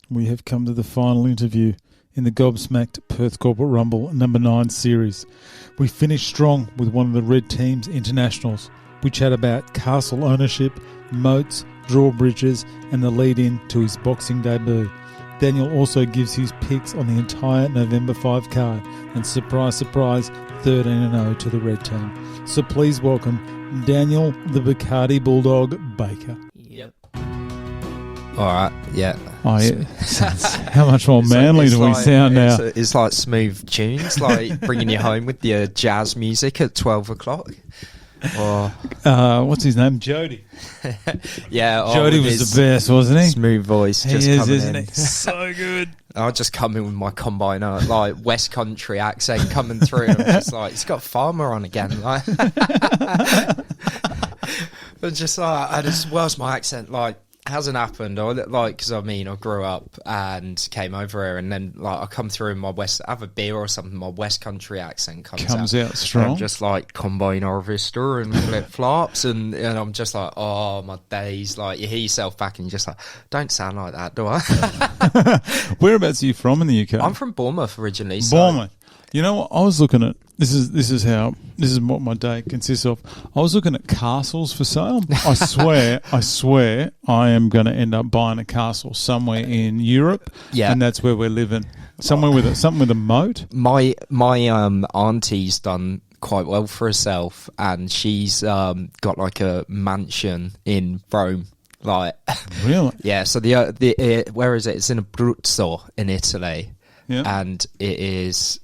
We have come to the final interview in the Gobsmacked Perth Corporate Rumble number 9 series. We finished strong with one of the Red Team's internationals. We chat about castle ownership, moats, drawbridges, and the lead-in to his boxing debut. Daniel also gives his picks on the entire November 5 card, and surprise, surprise, 13-0 to the Red Team. So please welcome Daniel the Bacardi Bulldog Baker. Yep. All right, yeah. Oh, yeah. How much more manly do we sound now? It's like smooth tunes, like bringing you home with your jazz music at 12 o'clock. Or what's his name? Jody. Yeah, Jody was the best, wasn't he? Smooth voice, He just is, coming isn't in. he? So good. I'll just come in with my combiner, like West Country accent coming through. I'm just like, it's got Farmer on again. Like, but just like, where's my accent? Like, hasn't happened. Or like, because I mean, I grew up and came over here, and then like I come through in my have a beer or something. My West Country accent comes out strong. I'm just like combine harvester and flip flops, and I'm just like, oh my days! Like you hear yourself back, and you're just like, don't sound like that, do I? Whereabouts are you from in the UK? I'm from Bournemouth originally. So. Bournemouth. You know what? I was looking at this is what my day consists of. I was looking at castles for sale. I swear, I am going to end up buying a castle somewhere in Europe. Yeah, and that's where we're living. Somewhere with something with a moat. My auntie's done quite well for herself, and she's got like a mansion in Rome. Like really? Yeah. So the where is it? It's in Abruzzo in Italy. Yeah, and it is.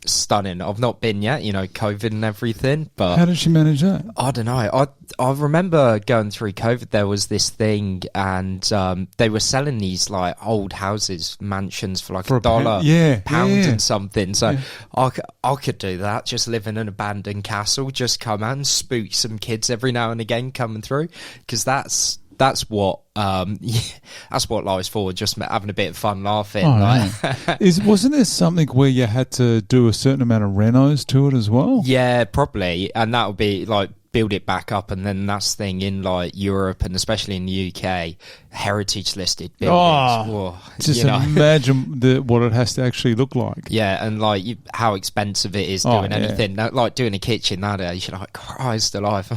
Stunning. I've not been yet, COVID and everything, but how did she manage that? I don't know. I remember going through COVID, there was this thing, and they were selling these like old houses, mansions for like $1, pound and something. So I could do that, just live in an abandoned castle, just come out and spook some kids every now and again coming through, because that's what that's what life's for, just having a bit of fun, laughing. Oh, wasn't there something where you had to do a certain amount of renos to it as well? Yeah, probably, and that would be like build it back up, and then that's the thing in like Europe and especially in the UK, heritage listed buildings. Just imagine what it has to actually look like. Yeah, and like how expensive it is doing anything. Like doing a kitchen nowadays, you're like, Christ alive,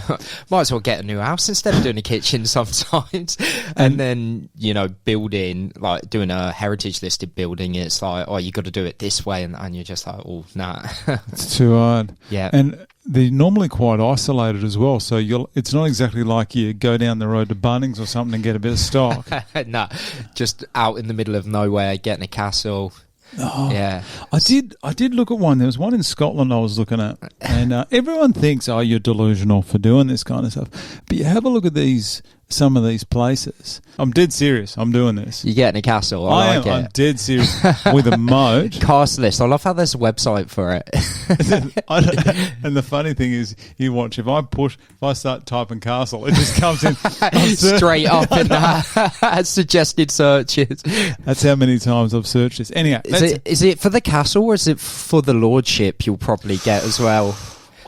might as well get a new house instead of doing a kitchen sometimes. And then building, like doing a heritage listed building, it's like, oh, you got to do it this way, and you're just like, oh, nah. It's too hard. Yeah. And they're normally quite isolated as well, so it's not exactly like you go down the road to Bunnings or something and get a bit of stock. No, just out in the middle of nowhere, getting a castle. Oh, yeah. I did look at one. There was one in Scotland I was looking at, and everyone thinks, oh, you're delusional for doing this kind of stuff. But you have a look at some of these places. I'm dead serious. I'm doing this. You're getting a castle. I'm dead serious with a moat. Castle list. I love how there's a website for it. And the funny thing is, you watch, if I start typing castle, it just comes in straight up in the suggested searches. That's how many times I've searched this. Anyhow, is it for the castle, or is it for the lordship you'll probably get as well?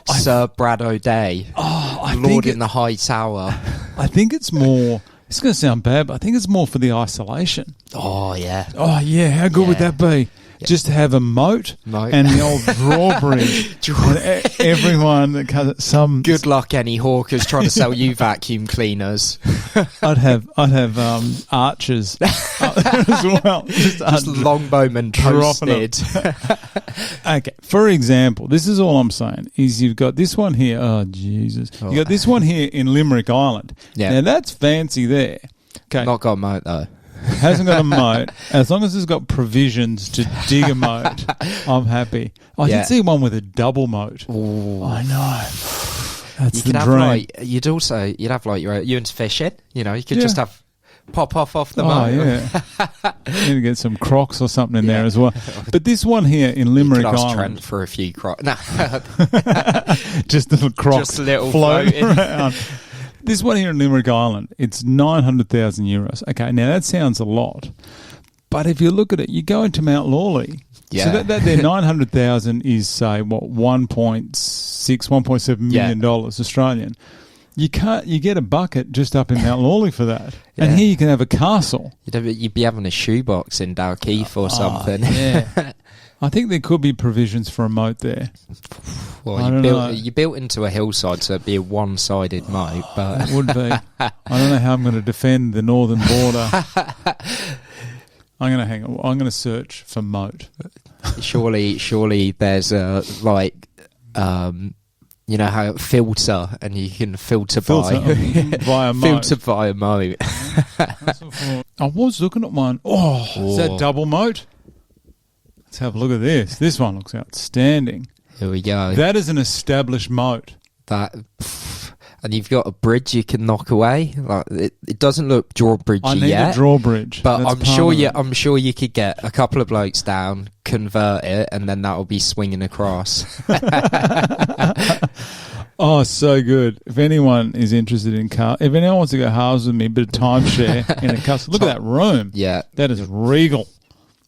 Sir Brad O'Day, Lord in the High Tower. I think it's more. It's going to sound bad, but I think it's more for the isolation. Oh yeah. Oh yeah. How good would that be? Yeah. Just to have a moat and the old drawbridge. Everyone that comes some. Good luck, any hawkers trying to sell you vacuum cleaners. I'd have archers as well. Just longbowmen posted. Okay, for example, this is all I'm saying is you've got this one here. Oh Jesus! You got this one here in Limerick Island. Yeah, now that's fancy there. Okay, not got a moat though. Hasn't got a moat. As long as it's got provisions to dig a moat, I'm happy. I did see one with a double moat. Ooh. I know. That's the dream. You'd have like you into fishing. You could just have pop off the moat. Yeah. You need to get some crocs or something in there as well. But this one here in Limerick Island. Trent for a few crocs. No. Just little crocs. Just little floating around. This one here in Limerick Island, it's 900,000 euros. Okay, now that sounds a lot. But if you look at it, you go into Mount Lawley. Yeah. So that there 900,000 is, say, what, $1.7 million Australian. You can't. You get a bucket just up in Mount Lawley for that, and here you can have a castle. You'd be having a shoebox in Dalkeith or something. Yeah. I think there could be provisions for a moat there. Well, you built into a hillside, so it'd be a one-sided moat. But it would be. I don't know how I'm going to defend the northern border. I'm going to search for moat. Surely there's a you know how filter, and you can filter by via moat. Filter via moat. I was looking at one. Is that double moat? Let's have a look at this. This one looks outstanding. Here we go. That is an established moat. And you've got a bridge you can knock away. Like it doesn't look drawbridge yet. I need a drawbridge, but I'm sure you could get a couple of blokes down, convert it, and then that'll be swinging across. Oh, so good. If anyone is interested in car, if anyone wants to go halves with me, a bit of timeshare in a castle, look at that room. Yeah, that is regal.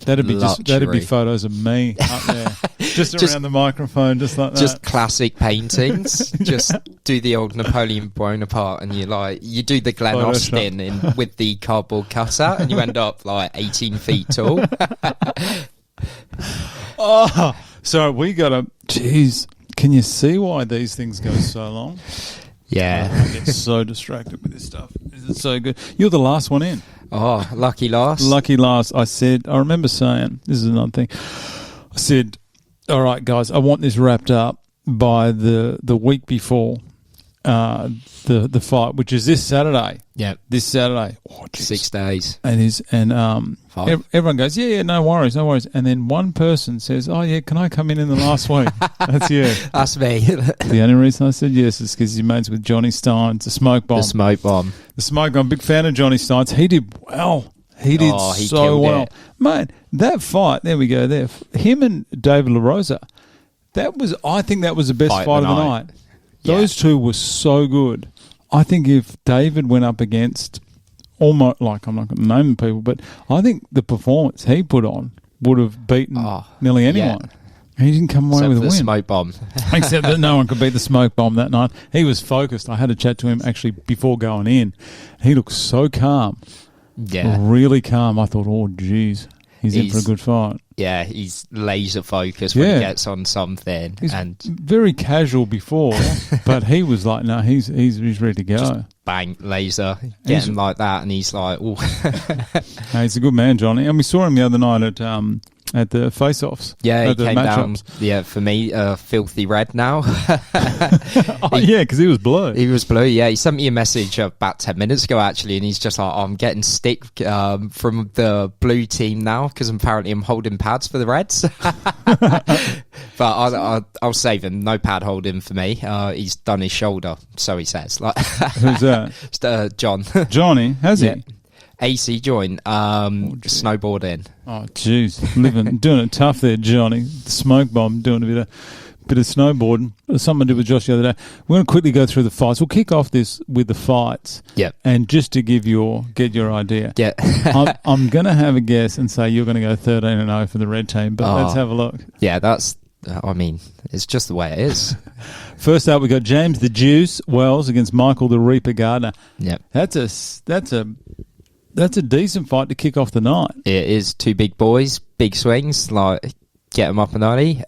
That'd be photos of me up there, just around the microphone, just like that. Just classic paintings. Just do the old Napoleon Bonaparte, and you do the Glen Austin with the cardboard cutout, and you end up like 18 feet tall. So we got to. Jeez, can you see why these things go so long? Yeah, I get so distracted with this stuff. It's so good. You're the last one in. Oh, lucky last. Lucky last. I remember saying, this is another thing. I said, all right, guys, I want this wrapped up by the week before the fight, which is this Saturday. Yeah. This Saturday. Oh, 6 days. Everyone goes, yeah, no worries. And then one person says, oh, yeah, can I come in the last week? That's you. That's me. The only reason I said yes is because he's mates with Johnny Steins, the Smoke Bomb. The Smoke Bomb. Big fan of Johnny Steins. He did well. He so well. It. Mate, that fight, there we go there. Him and David LaRosa, I think that was the best fight of the night. Those two were so good. I think if David went up against almost, like, I'm not going to name the people, but I think the performance he put on would have beaten nearly anyone. Yeah. He didn't come away with a win. Smoke Bomb. Except that no one could beat the Smoke Bomb that night. He was focused. I had a chat to him actually before going in. He looked so calm. Yeah. Really calm. I thought, oh, geez, he's in for a good fight. Yeah, he's laser focused when he gets on something. He's very casual before, but he was like, no, he's ready to go. Just bang, laser, get him like that, and he's like, oh. Hey, he's a good man, Johnny. And we saw him the other night at the face-offs. Yeah, he came down. Yeah, for me, filthy red now. Because he was blue. He was blue. Yeah, he sent me a message about 10 minutes ago actually, and he's just like, I'm getting stick from the blue team now because apparently I'm holding pads for the Reds. But I'll save him. No pad holding for me. He's done his shoulder, so he says. Like, who's that? John. Johnny, has he? AC joint, snowboarding. Oh, jeez, doing it tough there, Johnny. The Smoke Bomb doing a bit of snowboarding. Something I did with Josh the other day. We're going to quickly go through the fights. We'll kick off this with the fights. Yeah. And just to get your idea. Yeah. I'm going to have a guess and say you're going to go 13-0 for the red team, but let's have a look. Yeah, it's just the way it is. First up, we got James the Juice Wells against Michael the Reaper Gardner. Yeah. That's a decent fight to kick off the night. It is two big boys, big swings, like get them up and early.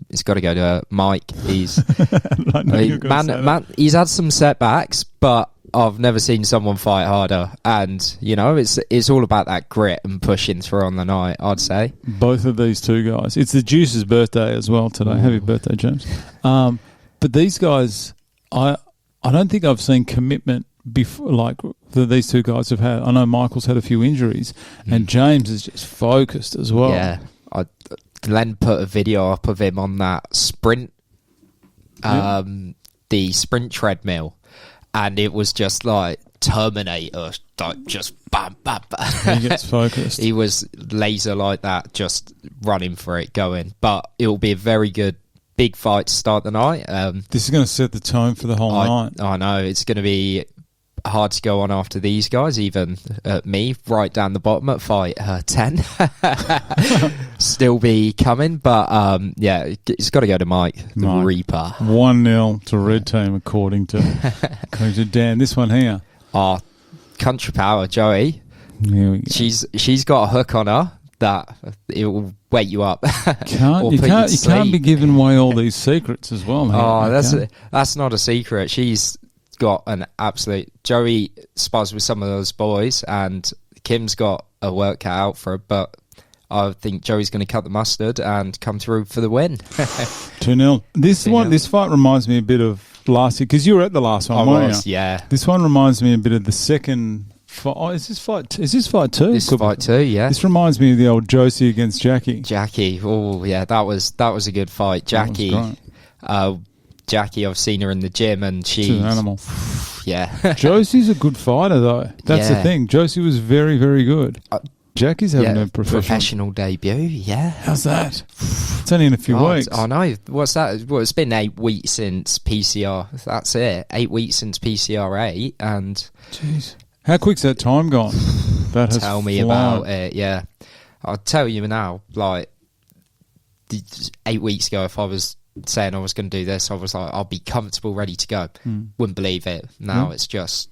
It's got to go to Mike. He's he's had some setbacks, but I've never seen someone fight harder. And it's all about that grit and pushing through on the night, I'd say. Both of these two guys. It's the Juice's birthday as well today. Ooh. Happy birthday, James. But these guys, I don't think I've seen commitment before, like that these two guys have had. I know Michael's had a few injuries, and James is just focused as well. Yeah, Glenn put a video up of him on that sprint, the sprint treadmill, and it was just like Terminator, like just bam, bam, bam. He gets focused. He was laser like that, just running for it, going. But it will be a very good big fight to start the night. This is going to set the tone for the whole night. I know it's going to be hard to go on after these guys, even me, right down the bottom at fight 10. Still be coming, but yeah, it's got to go to Mike, the Reaper. 1-0 to Red Team, according to Dan. This one here. Country Power, Joey. Here we go. She's got a hook on her that it will wake you up. You can't be giving away all these secrets as well, man. That's not a secret. She's got an absolute... Joey spars with some of those boys, and Kim's got a work cut out for her, but I think Joey's going to cut the mustard and come through for the win. 2-0. This fight reminds me a bit of last year, because you were at the last one, weren't you? Yeah. This one reminds me a bit of the second fight. Oh, is this fight two? This is fight two, yeah. This reminds me of the old Josie against Jackie. Oh yeah, that was a good fight. Jackie, I've seen her in the gym, and she's an animal. Yeah. Josie's a good fighter, though. That's the thing. Josie was very, very good. Jackie's having a professional debut, yeah. How's that? It's only in a few weeks. I know. What's that? Well, it's been 8 weeks since PCR. That's it. 8 weeks since PCR 8, and... Jeez. How quick's that time gone? Tell me about it, yeah. I'll tell you now, like, 8 weeks ago, if I was saying I was going to do this, I was like, I'll be comfortable, ready to go. Wouldn't believe it. Now it's just,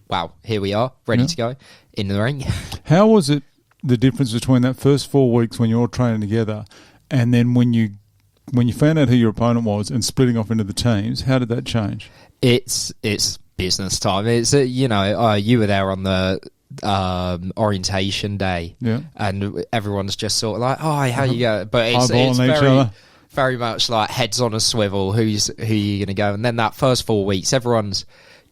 wow, here we are, ready to go, in the ring. How was it, the difference between that first 4 weeks when you're all training together and then when you found out who your opponent was and splitting off into the teams? How did that change? It's business time. It's you were there on the orientation day, and everyone's just sort of like, oh, how you go? But it's very much like heads on a swivel. Who you going to go? And then that first 4 weeks, everyone's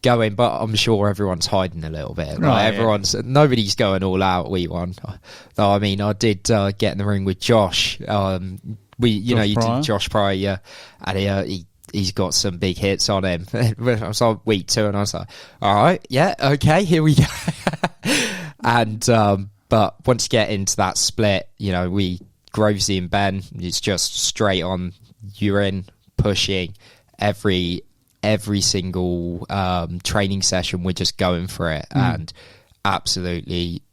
going, but I'm sure everyone's hiding a little bit. Right, nobody's going all out week one. Though I mean, I did get in the ring with Josh. You did Josh Pryor, yeah, and he's got some big hits on him. I was on week 2, and I was like, all right, yeah, okay, here we go. And but once you get into that split, Grovesy and Ben, it's just straight on. You're in, pushing every single training session. We're just going for it and absolutely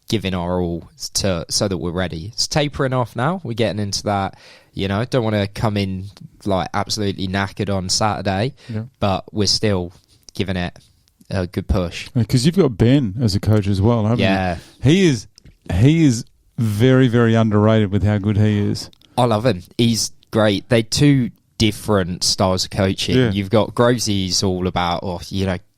giving our all so that we're ready. It's tapering off now. We're getting into that. Don't want to come in like absolutely knackered on Saturday, but we're still giving it a good push. Because you've got Ben as a coach as well, haven't you? He is very, very underrated with how good he is. I love him. He's great. They're two different styles of coaching. Yeah. You've got Grovesy's all about,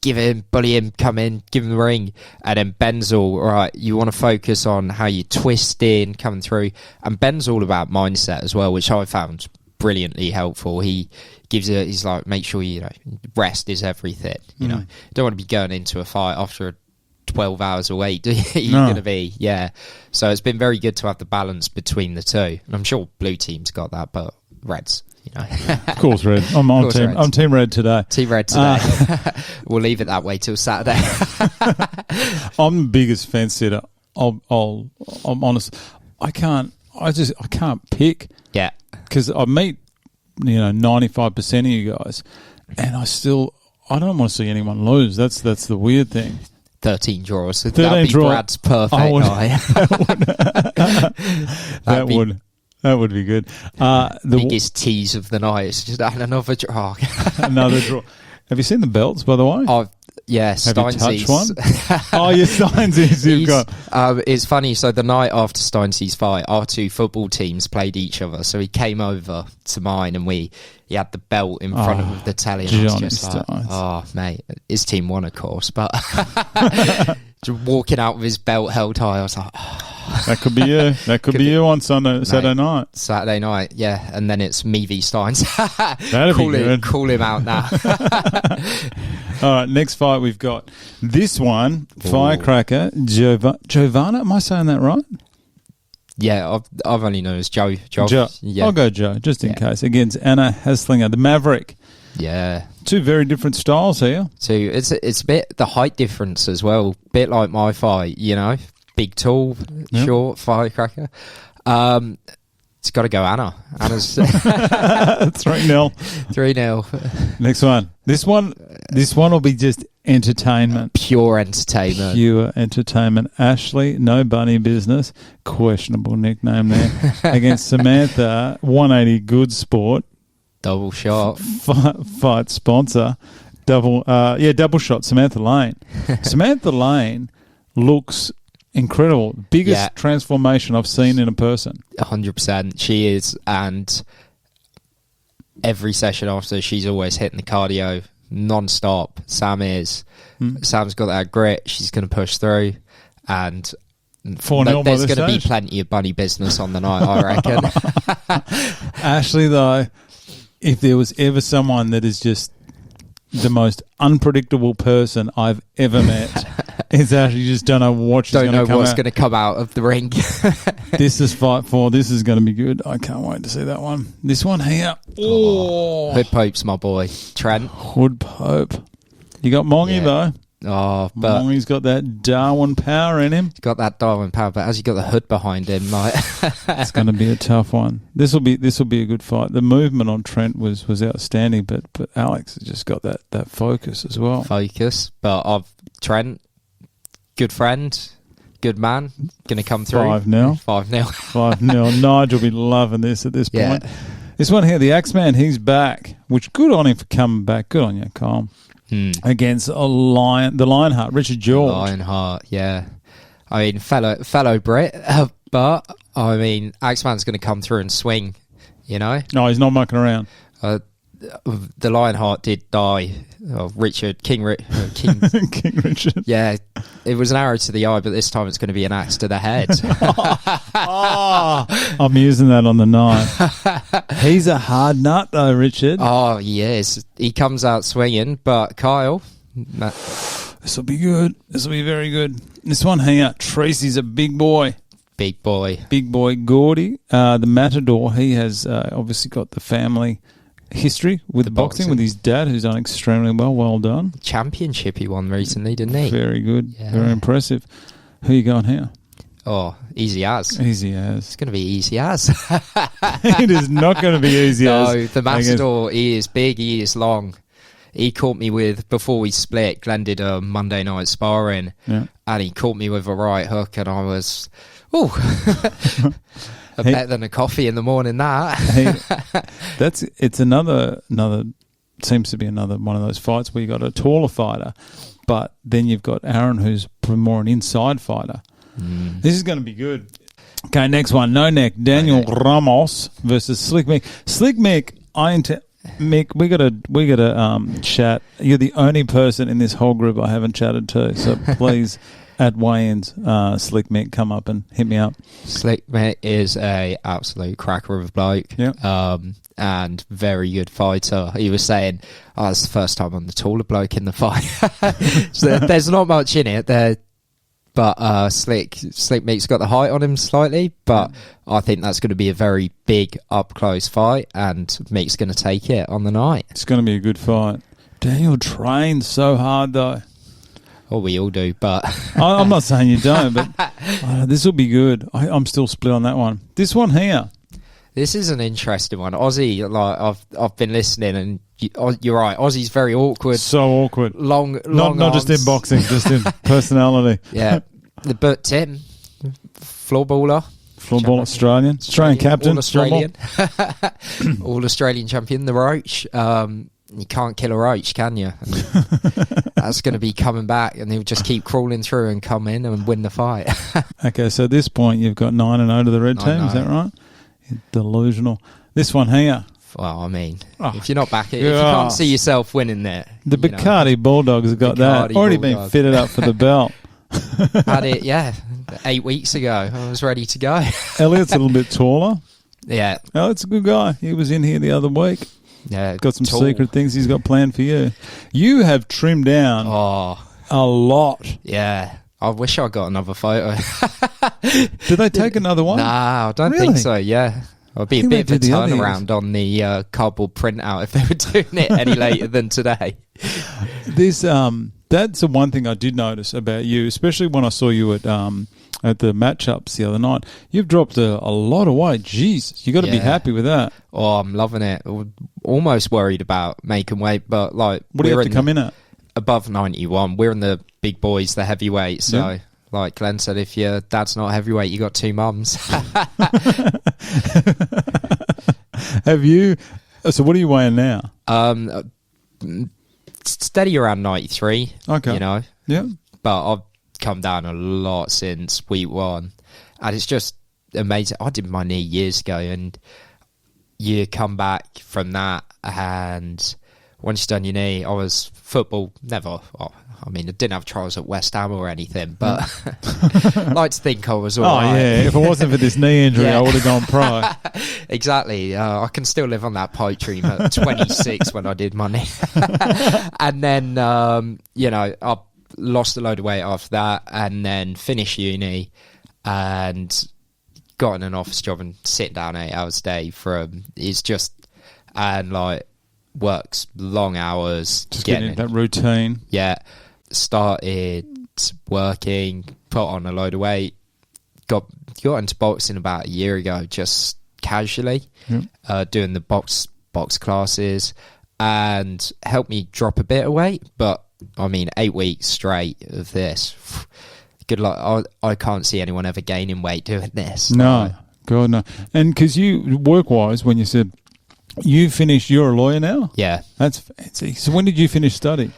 give him, bully him, come in, give him the ring. And then Ben's all right, you want to focus on how you twist in, coming through. And Ben's all about mindset as well, which I found brilliantly helpful. He gives it, he's like, make sure rest is everything. You don't want to be going into a fight after 12 hours away, do you? You're going to be, So it's been very good to have the balance between the two. And I'm sure blue team's got that, but Reds, Of course, Red. I'm Team Red today. Team Red today. We'll leave it that way till Saturday. I'm the biggest fence sitter. I'm honest. I can't pick. Yeah. Because I meet, 95% of you guys, and I don't want to see anyone lose. That's the weird thing. 13 draws. That'd be Brad's perfect night. That would be good. The biggest tease of the night is just another draw. Another draw. Have you seen the belts, by the way? Yeah, Steinsy's. Have you touched one? Oh, yeah, Steinsy's you've got. It's funny, so the night after Steinsy's fight, our two football teams played each other, so he came over to mine and he had the belt in front of the telly, and I was just like, oh, mate, his team won, of course, but just walking out with his belt held high, I was like, that could be you. That could be you on Saturday night. Saturday night, yeah. And then it's me v Steins. That'd be good. Call him out now. All right, next fight we've got this one, Firecracker, Giovanna. Am I saying that right? Yeah, I've only known as Joe. Yeah. I'll go Joe, just in case. Against Anna Haslinger, the Maverick. Yeah. Two very different styles here. So it's a bit the height difference as well. Bit like my fight, big, tall, short, Firecracker. It's got to go Anna. Anna's 3-0. 3-0. Next one. This one will be just entertainment. Pure entertainment. Pure entertainment. Ashley, no bunny business. Questionable nickname there. Against Samantha, 180 Good Sport. Double shot. Fight sponsor. Double shot. Samantha Lane. Samantha Lane looks incredible. Biggest transformation I've seen in a person. 100%. She is. And every session after, she's always hitting the cardio non-stop. Sam is. Sam's got that grit. She's going to push through. And 4-0 there's going to be plenty of bunny business on the night, I reckon. Ashley, though, if there was ever someone that is just the most unpredictable person I've ever met, it's Ashley. You just don't know what she's going to come out. Don't know what's going to come out of the ring. This is Fight 4. This is going to be good. I can't wait to see that one. This one here. Oh. Hood Pope's my boy. Trent. Hood Pope. You got Mongy, though. Oh, but Mongy's got that Darwin power in him. He's got that Darwin power, but has he got the hood behind him? Like, it's going to be a tough one. This will be a good fight. The movement on Trent was outstanding, but Alex has just got that focus as well. But Trent, good friend, good man, going to come through. 5-0. 5-0. 5-0. Nigel will be loving this at this point. This one here, the Axeman, he's back, which good on him for coming back. Good on you, Kyle. Against the Lionheart, Richard George. Lionheart, yeah. I mean, fellow Brit, but I mean, Axeman's going to come through and swing, you know? No, he's not mucking around. The Lionheart did die. King Richard. Yeah, it was an arrow to the eye, but this time it's going to be an axe to the head. I'm using that on the night. He's a hard nut, though, Richard. Oh, he is. He comes out swinging, but Kyle... This will be good. This will be very good. This one here, Tracy's a big boy. Big boy. Big boy. Gordy, the Matador, he has obviously got the family history with the boxing with his dad, who's done extremely well. Well done. Championship he won recently, didn't he? Very good. Yeah. Very impressive. Who you going here? Oh, easy as. Easy as. It's going to be easy as. It is not going to be easy as. No, the Matador, he is big, he is long. He caught me with, before we split, Glenn did a Monday night sparring, and he caught me with a right hook, and I was, better than a coffee in the morning, that. It's another seems to be another one of those fights where you got a taller fighter, but then you've got Aaron, who's more an inside fighter. This is going to be good. Okay, next one. No neck. Daniel Ramos versus Slick Mick. Slick Mick, Mick, we gotta chat. You're the only person in this whole group I haven't chatted to, so please, at weigh-ins, Slick Mick, come up and hit me up. Slick Mick is a absolute cracker of a bloke, and very good fighter. He was saying, it's the first time I'm the taller bloke in the fight. So there's not much in it there. But Slick Mick's got the height on him slightly, but I think that's going to be a very big up-close fight, and Mick's going to take it on the night. It's going to be a good fight. Daniel trains so hard, though. Oh, we all do, but... I'm not saying you don't, but this will be good. I'm still split on that one. This one here. This is an interesting one. Aussie, like I've been listening, and you're right. Aussie's very awkward. So awkward. Long not just in boxing, just in personality. Yeah, but Tim, floorballer, Australian captain, all Australian, all Australian champion. The Roach. You can't kill a roach, can you? That's going to be coming back, and he'll just keep crawling through and come in and win the fight. Okay, so at this point you've got 9-0 to the red team. Is that right? Delusional. This one here. Well, I mean, if you're not back, if you can't see yourself winning there, the Bacardi Bulldogs have got that already been fitted up for the belt. Had it, 8 weeks ago. I was ready to go. Elliot's a little bit taller. Yeah, Elliot's a good guy. He was in here the other week. Yeah, got some secret things he's got planned for you. You have trimmed down a lot. Yeah. I wish I got another photo. Did they take another one? Nah, I don't think so, yeah. It'd be a bit of a turnaround on the cardboard printout if they were doing it any later than today. That's the one thing I did notice about you, especially when I saw you at the matchups the other night. You've dropped a lot of weight. Jeez, you got to be happy with that. Oh, I'm loving it. Almost worried about making weight, but like... What do you have to come in at? above 91. We're in the big boys, the heavyweight. So, like Glenn said, if your dad's not heavyweight, you got two mums. Have you? So, what are you weighing now? Steady around 93. Okay. You know. Yeah. But I've come down a lot since week 1, and it's just amazing. I did my knee years ago, and you come back from that, and once you've done your knee, I was football, never. I mean, I didn't have trials at West Ham or anything, but I like to think I was all right. Yeah, if it wasn't for this knee injury, I would have gone pro. Exactly. I can still live on that pipe dream at 26 when I did my knee. And then, I lost a load of weight after that, and then finished uni and got in an office job and sit down 8 hours a day works long hours. Just getting into that routine. Yeah. Started working, put on a load of weight, got into boxing about a year ago, just casually, doing the box classes, and helped me drop a bit of weight. But I mean, 8 weeks straight of this, good luck. I can't see anyone ever gaining weight doing this. No, God, no. And because you, work-wise, when you said you finished, you're a lawyer now? Yeah. That's fancy. So when did you finish study?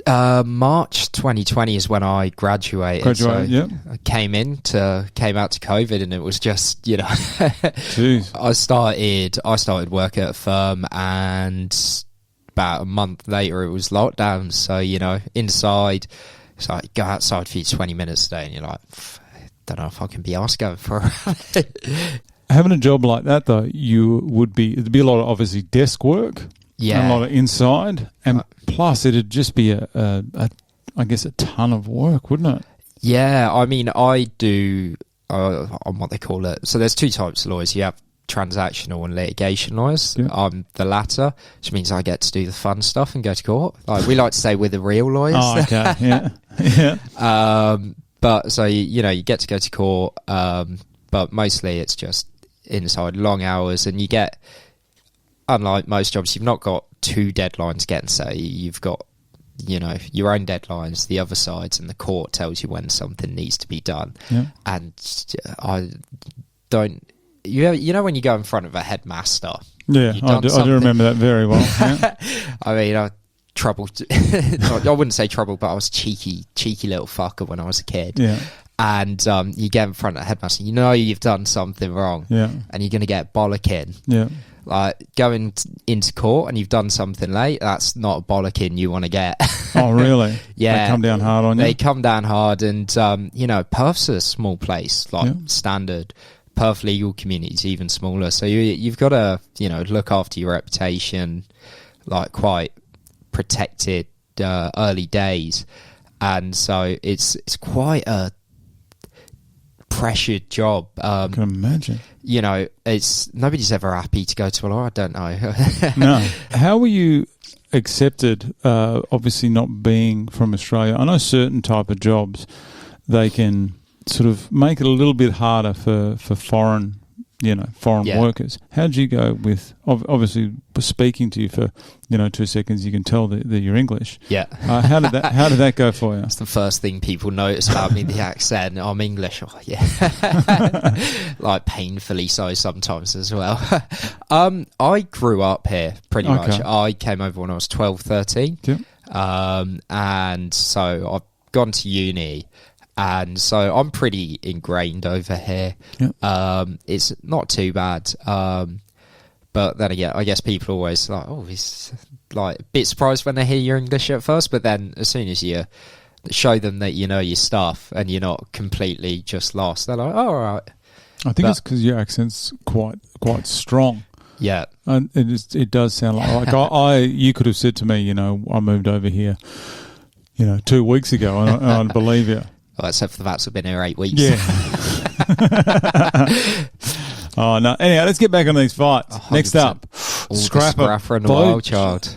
March 2020 is when I graduated. I came out to COVID, and it was just, Jeez. I started work at a firm, and about a month later it was lockdown. So, inside, it's like, go outside for you 20 minutes a day, and you're like, don't know if I can be asked going for Having a job like that, though, it'd be a lot of, obviously, desk work. Yeah. And a lot of inside. And plus, it'd just be a ton of work, wouldn't it? Yeah. I mean, I do, on what they call it. So there's two types of lawyers. You have transactional and litigation lawyers. Yeah. I'm the latter, which means I get to do the fun stuff and go to court. We like to say we're the real lawyers. Oh, okay. Yeah. Yeah. But so, you get to go to court. But mostly it's just inside, long hours, and you get, unlike most jobs, you've not got two deadlines getting set. You've got, your own deadlines, the other sides, and the court tells you when something needs to be done. Yeah. And I don't, when you go in front of a headmaster. Yeah, I do remember that very well. Yeah. I mean, I wouldn't say trouble, but I was cheeky little fucker when I was a kid. Yeah. And you get in front of a headmaster, you've done something wrong. Yeah. And you're going to get bollocking. Yeah. Like going into court and you've done something late, that's not a bollocking you want to get. Oh, really? Yeah. They come down hard on you? They come down hard, and, Perth's a small place, standard. Perth legal community is even smaller. So you've got to, look after your reputation, quite protected early days. And so it's quite a pressured job. I can imagine. It's nobody's ever happy to go to a lawyer. I don't know. No. How were you accepted? Obviously, not being from Australia, I know certain type of jobs they can sort of make it a little bit harder for foreign workers. How did you go with, obviously, speaking to you for, 2 seconds, you can tell that you're English. Yeah. How did that go for you? That's the first thing people notice about me, the accent. I'm English. Oh, yeah. Painfully so sometimes as well. I grew up here pretty much. I came over when I was 12, 13. Yeah. And so I've gone to uni. And so I'm pretty ingrained over here. Yep. It's not too bad. But then again, I guess people are always he's a bit surprised when they hear you're English at first. But then as soon as you show them that you know your stuff and you're not completely just lost, they're like, oh, all right. I think it's because your accent's quite strong. Yeah. And it does sound like you could have said to me, I moved over here, 2 weeks ago, and I'd believe you. Well, except for the fact I've been here 8 weeks. Yeah. Oh, no. Anyhow, let's get back on these fights. 100%. Next up, Scrapper and the Wild Child.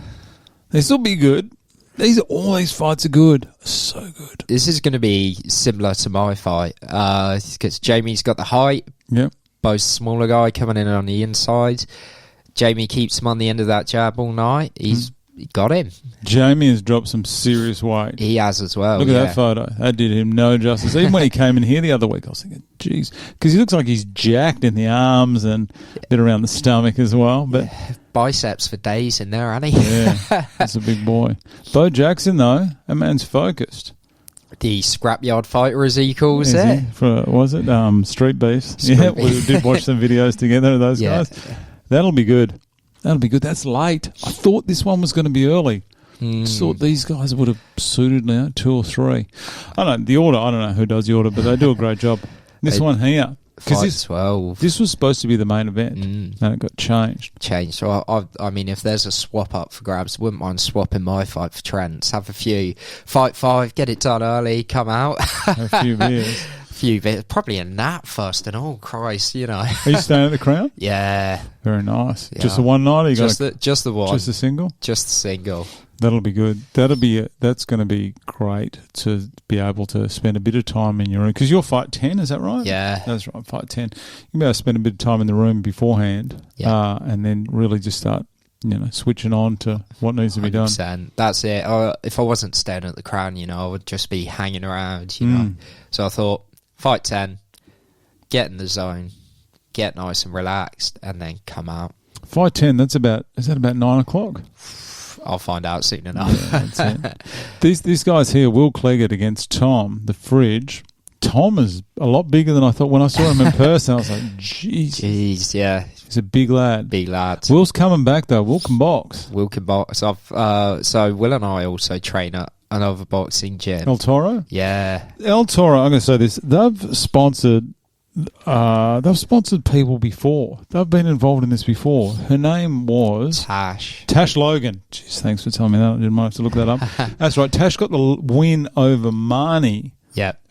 They still be good. All these fights are good. So good. This is going to be similar to my fight. Because Jamie's got the height. Yep. Bo's smaller guy coming in on the inside. Jamie keeps him on the end of that jab all night. He's got him. Jamie has dropped some serious weight. He has as well. Look at that photo. That did him no justice. Even when he came in here the other week, I was thinking, geez, because he looks like he's jacked in the arms and a bit around the stomach as well. But biceps for days in there, hasn't he? Yeah, that's a big boy. Bo Jackson, though, that man's focused. The scrapyard fighter, as he calls it. Was it Street Beefs? Yeah, we did watch some videos together of those guys. That'll be good. That's late. I thought this one was going to be early. Thought these guys would have suited now, 2 or 3. I don't know, the order, I don't know who does the order, but they do a great job. This one here. Because 12. This was supposed to be the main event, and it got changed. So, I mean, if there's a swap up for grabs, wouldn't mind swapping my fight for Trent's. Have a few. Fight 5, get it done early, come out. A few beers. Probably a nap first and all. Christ, you know. Are you staying at the Crown? Yeah. Very nice. Yeah. Just the one night? Just the one. Just a single? Just the single. That'll be good. That's going to be great to be able to spend a bit of time in your room. Because you're fight 10, is that right? Yeah. That's right, fight 10. You'll be able to spend a bit of time in the room beforehand and then really just start, switching on to what needs to be 100%. done. That's it. If I wasn't staying at the Crown, I would just be hanging around, know. So I thought, fight 10, get in the zone, get nice and relaxed, and then come out. Fight 10, is that about 9 o'clock? I'll find out soon enough. Yeah, that's it. These guys here, Will Cleggett against Tom, the Fridge. Tom is a lot bigger than I thought. When I saw him in person, I was like, jeez. Yeah. He's a big lad. Big lad. Will's coming back, though. Will can box. So Will and I also train at another boxing gym. El Toro? Yeah. El Toro, I'm going to say this. They've sponsored people before. They've been involved in this before. Her name was Tash Logan. Jeez, thanks for telling me that. I didn't have to look that up. That's right. Tash got the win over Marnie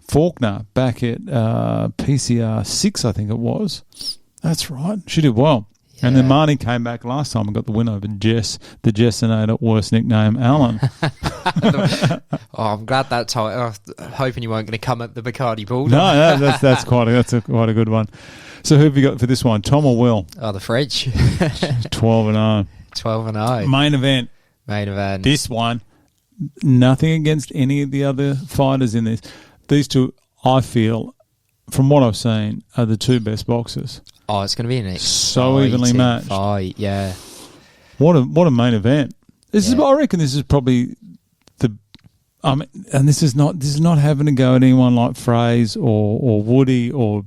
Faulkner back at PCR 6, I think it was. That's right. She did well. Yeah. And then Marnie came back last time and got the win over Jess, the Jessinator, worst nickname, Alan. I'm glad that time. I'm hoping you weren't going to come at the Bacardi Bulldog. No, that's quite a good one. So who have you got for this one, Tom or Will? Oh, the Fridge. 12-0. 12-0. Main event. This one, nothing against any of the other fighters in this. These two, I feel, from what I've seen, are the two best boxers. Oh, it's going to be an so evenly matched fight. Yeah. What a main event! I reckon this is probably and this is not having to go at anyone like Fraze or Woody or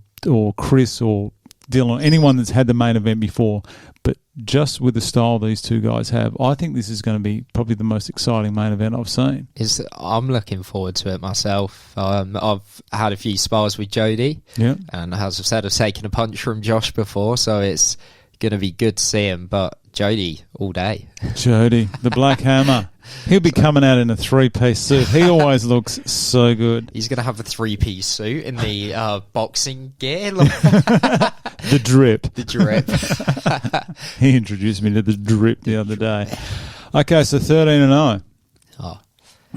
Chris or Dylan, anyone that's had the main event before. But just with the style these two guys have, I think this is going to be probably the most exciting main event I've seen. I'm looking forward to it myself. I've had a few spars with Jody, and as I've said, I've taken a punch from Josh before, so it's going to be good to see him. But Jody, all day. Jody, the Black Hammer. He'll be coming out in a 3-piece suit. He always looks so good. He's going to have a 3-piece suit in the boxing gear. The drip. He introduced me to the drip the other day. Okay, so 13-0. Oh,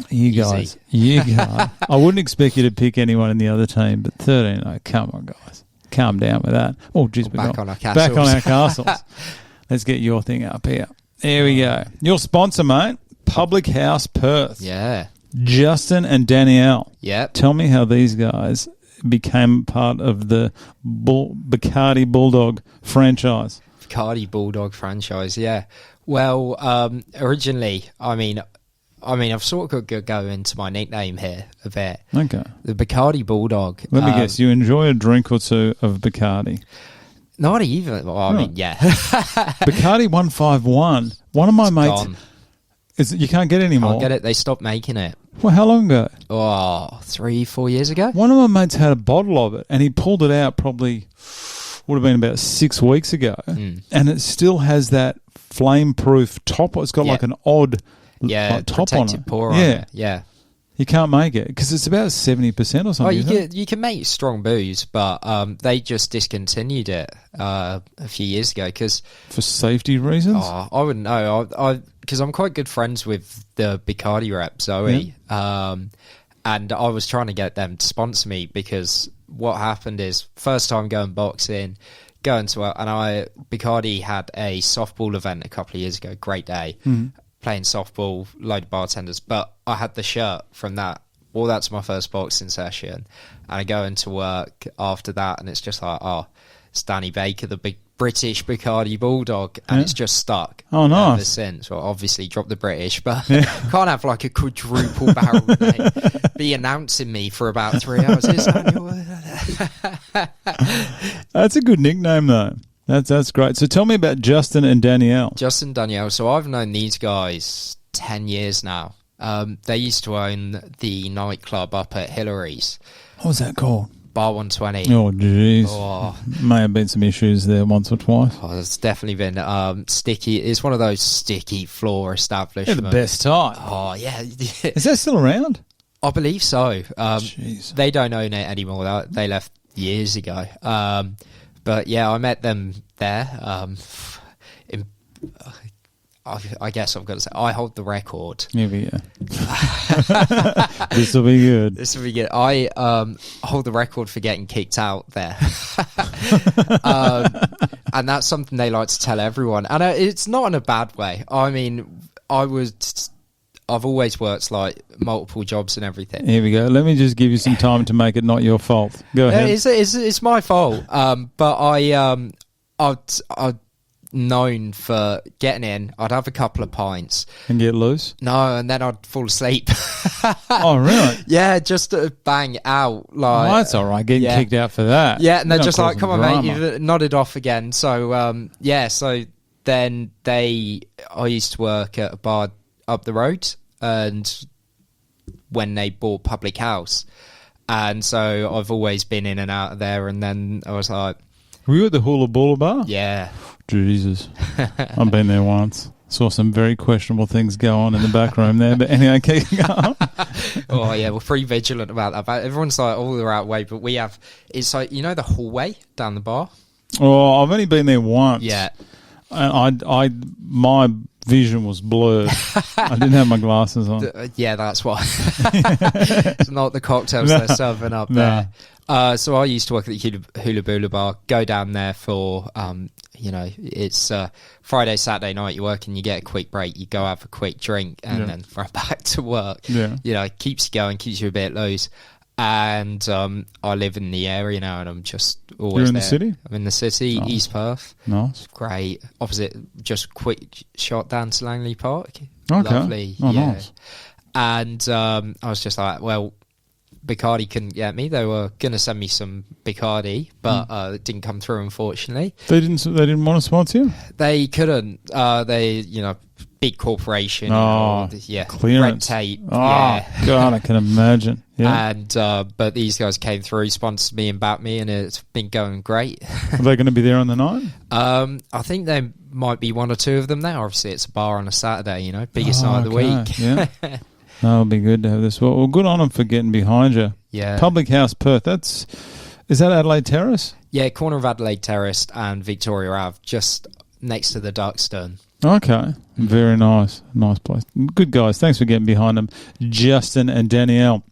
you guys. I wouldn't expect you to pick anyone in the other team, but 13-0. Come on, guys. Calm down with that. Oh, geez, back on our castles. Back on our castles. Let's get your thing up here. There we go. Your sponsor, mate. Public House Perth. Yeah. Justin and Danielle. Yep. Tell me how these guys became part of the Bacardi Bulldog franchise. Bacardi Bulldog franchise, yeah. Well, originally, I've sort of got to go into my nickname here a bit. Okay. The Bacardi Bulldog. Let me guess, you enjoy a drink or two of Bacardi? Not even. Well, yeah. Bacardi 151. One of my mates... Gone. You can't get it anymore? Can't get it. They stopped making it. Well, how long ago? 3-4 years ago. One of my mates had a bottle of it, and he pulled it out probably, would have been about 6 weeks ago, and it still has that flame-proof top. It's got like an odd top on it. Pour on it. Yeah. You can't make it because it's about 70% or something. You can make strong booze, but they just discontinued it a few years ago for safety reasons. I wouldn't know. Because I'm quite good friends with the Bacardi rep Zoe, and I was trying to get them to sponsor me because what happened is first time going boxing, Bacardi had a softball event a couple of years ago. Great day. playing softball, load of bartenders. But I had the shirt from that. Wore that to my first boxing session. And I go into work after that, and it's just like, oh, it's Danny Baker, the big British Bacardi Bulldog, and it's just stuck. Oh, nice. Ever since. Well, obviously dropped the British, but can't have like a quadruple barrel name be announcing me for about 3 hours. That's a good nickname, though. That's great. So tell me about Justin and Danielle. Justin and Danielle. So I've known these guys 10 years now. They used to own the nightclub up at Hillary's. What was that called? Bar 120. Oh, jeez. May have been some issues there once or twice. Oh, it's definitely been sticky. It's one of those sticky floor establishments. Yeah, the best type. Oh, yeah. Is that still around? I believe so. Jeez. They don't own it anymore. They left years ago. But, yeah, I met them there. I guess I've got to say, I hold the record. Here we go. This will be good. This will be good. I hold the record for getting kicked out there. And that's something they like to tell everyone. And it's not in a bad way. I mean, I've always worked like multiple jobs and everything. Here we go. Let me just give you some time to make it not your fault. Go ahead. It's my fault. But I'd known for getting in, I'd have a couple of pints and get loose. No, and then I'd fall asleep. Oh, really? Yeah, just bang out. Like, well, that's all right. Getting kicked out for that. Yeah, and they're just like, "Come on, mate, you've nodded off again." So, so then I used to work at a bar up the road, and when they bought Public House, and so I've always been in and out of there. And then I was like, "Were you at the Hula Bula Bar?" Yeah. Jesus. I've been there once. Saw some very questionable things go on in the back room there. But anyway, keep going. Oh, yeah, we're pretty vigilant about that. But everyone's like, oh, they're out way. But we have, it's like, you know the hallway down the bar? Oh, I've only been there once. Yeah. And my vision was blurred. I didn't have my glasses on. Yeah, that's why. It's not the cocktails they're serving up there. So I used to work at the Hula Bula Bar, go down there for, it's Friday, Saturday night, you work and you get a quick break, you go have a quick drink and then run back to work. Yeah. Keeps you going, keeps you a bit loose. And I live in the area now, and I'm just always You're in there. The city? I'm in the city, nice. East Perth. Nice. Great. Opposite, just quick shot down to Langley Park. Okay. Lovely. Oh, yeah. Nice. And I was just like, well, Bacardi couldn't get me. They were going to send me some Bacardi, but it didn't come through, unfortunately. They didn't want to sponsor you? They couldn't. Big corporation. Clearance. Red tape. Oh, yeah. God, I can imagine. Yeah. And but these guys came through, sponsored me and backed me, and it's been going great. Are they going to be there on the night? I think there might be one or two of them there. Obviously, it's a bar on a Saturday, biggest night of the week. Yeah. That'll be good to have this. Well, good on them for getting behind you. Yeah. Public House Perth. Is that Adelaide Terrace? Yeah, corner of Adelaide Terrace and Victoria Ave, just next to the Duckstone. Okay. Very nice. Nice place. Good guys. Thanks for getting behind them. Justin and Danielle.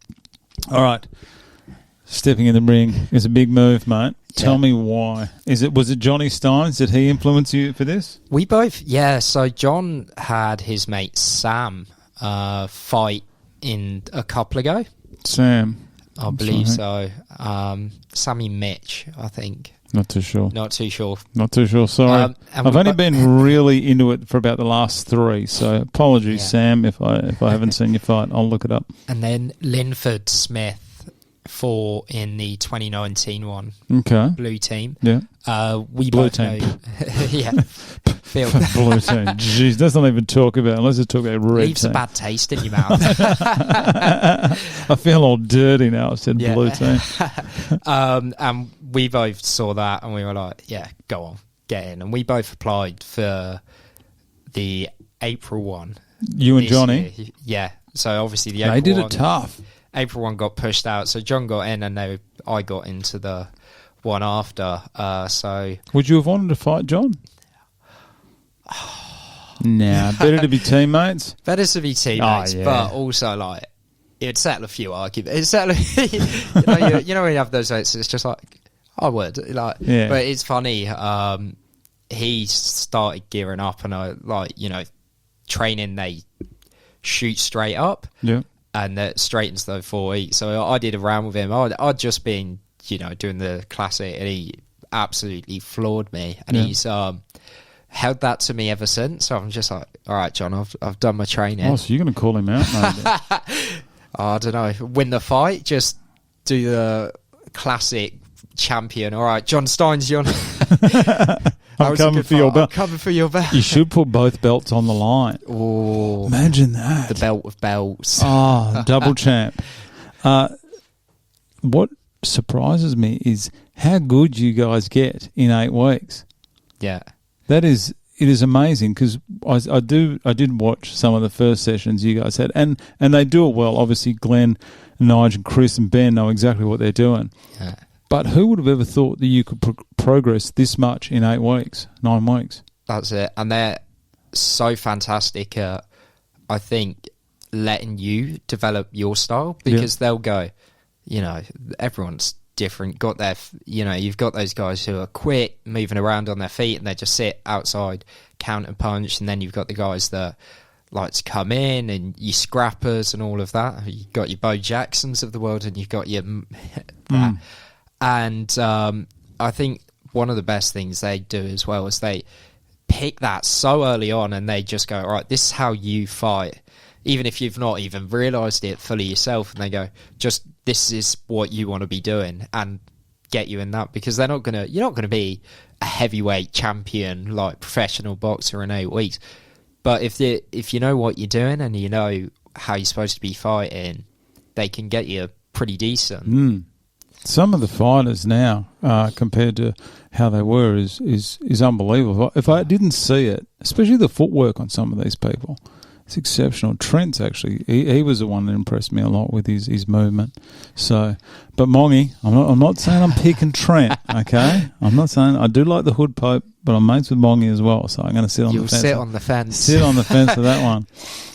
All right. Stepping in the ring is a big move, mate. Tell me why. Was it Johnny Steins? Did he influence you for this? We both, so John had his mate Sam fight in a couple ago. Sam? I believe so. Sammy Mitch, I think. Not too sure. Sorry. I've only been really into it for about the last 3, so apologies, Sam, if I haven't seen your fight. I'll look it up. And then Linford Smith fought in the 2019 one. Okay. Blue team. Yeah. We Blue both team. know. Yeah. Blue team. Jeez, let's not even talk about it. Let's just talk about red Leaves team. a bad taste in your mouth. I feel all dirty now. I said blue team. And we both saw that and we were like, yeah, go on, get in. And we both applied for the April one. You and Johnny? Year. Yeah. So obviously the April they did one, it tough. April one got pushed out. So John got in and I got into the one after. So would you have wanted to fight John? Nah, better to be teammates. Better to be teammates, but also it'd settle a few arguments. When you have those dates, it's just like I would But it's funny. He started gearing up, and I training they shoot straight up. Yeah. And that straightens the 4 eats. So I did a round with him. I'd just been, doing the classic, and he absolutely floored me. And he's held that to me ever since. So I'm just like, all right, John, I've done my training. Oh, so you're going to call him out, maybe? I don't know. Win the fight, just do the classic champion. All right, John Steins, John. I'm coming for your belt. I'm coming for your belt. You should put both belts on the line. Oh, imagine that. The belt of belts. Oh, double champ. What surprises me is how good you guys get in 8 weeks. Yeah. It is amazing, because I did watch some of the first sessions you guys had, and they do it well. Obviously, Glenn, Nigel, Chris and Ben know exactly what they're doing. Yeah. But who would have ever thought that you could progress this much in 8 weeks, 9 weeks? That's it. And they're so fantastic at, I think, letting you develop your style, because they'll go, everyone's different. Got their, you've got those guys who are quick, moving around on their feet, and they just sit outside, counter punch. And then you've got the guys that like to come in, and your scrappers and all of that. You've got your Bo Jacksons of the world, and you've got your... And I think one of the best things they do as well is they pick that so early on, and they just go, all right, this is how you fight, even if you've not even realised it fully yourself. And they go, just this is what you want to be doing, and get you in that, because you're not gonna be a heavyweight champion like professional boxer in 8 weeks. But if you know what you're doing, and you know how you're supposed to be fighting, they can get you pretty decent. Some of the fighters now, compared to how they were, is unbelievable. If I didn't see it, especially the footwork on some of these people, it's exceptional. Trent's actually, he was the one that impressed me a lot with his movement. So, but Mongy, I'm not saying I'm picking Trent, okay? I'm not saying, I do like the Hood Pope, but I'm mates with Mongy as well, so I'm going to sit on the fence. You'll sit on the fence. Sit on the fence for that one.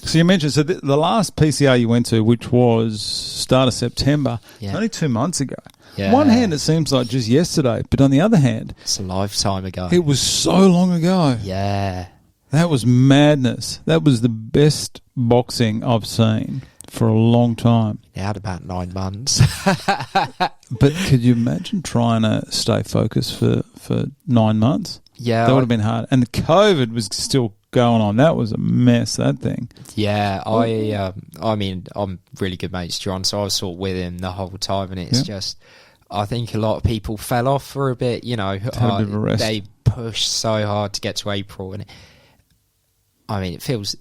So you mentioned, the last PCR you went to, which was start of September, only 2 months ago. Yeah. On one hand, it seems like just yesterday, but on the other hand, it's a lifetime ago. It was so long ago. Yeah. That was madness. That was the best boxing I've seen for a long time. It had about 9 months. But could you imagine trying to stay focused for 9 months? Yeah. That would have been hard. And the COVID was still going on. That was a mess, that thing. Yeah, I mean, I'm really good mates, John, so I was sort of with him the whole time, and it's just, I think a lot of people fell off for a bit, they pushed so hard to get to April, and it feels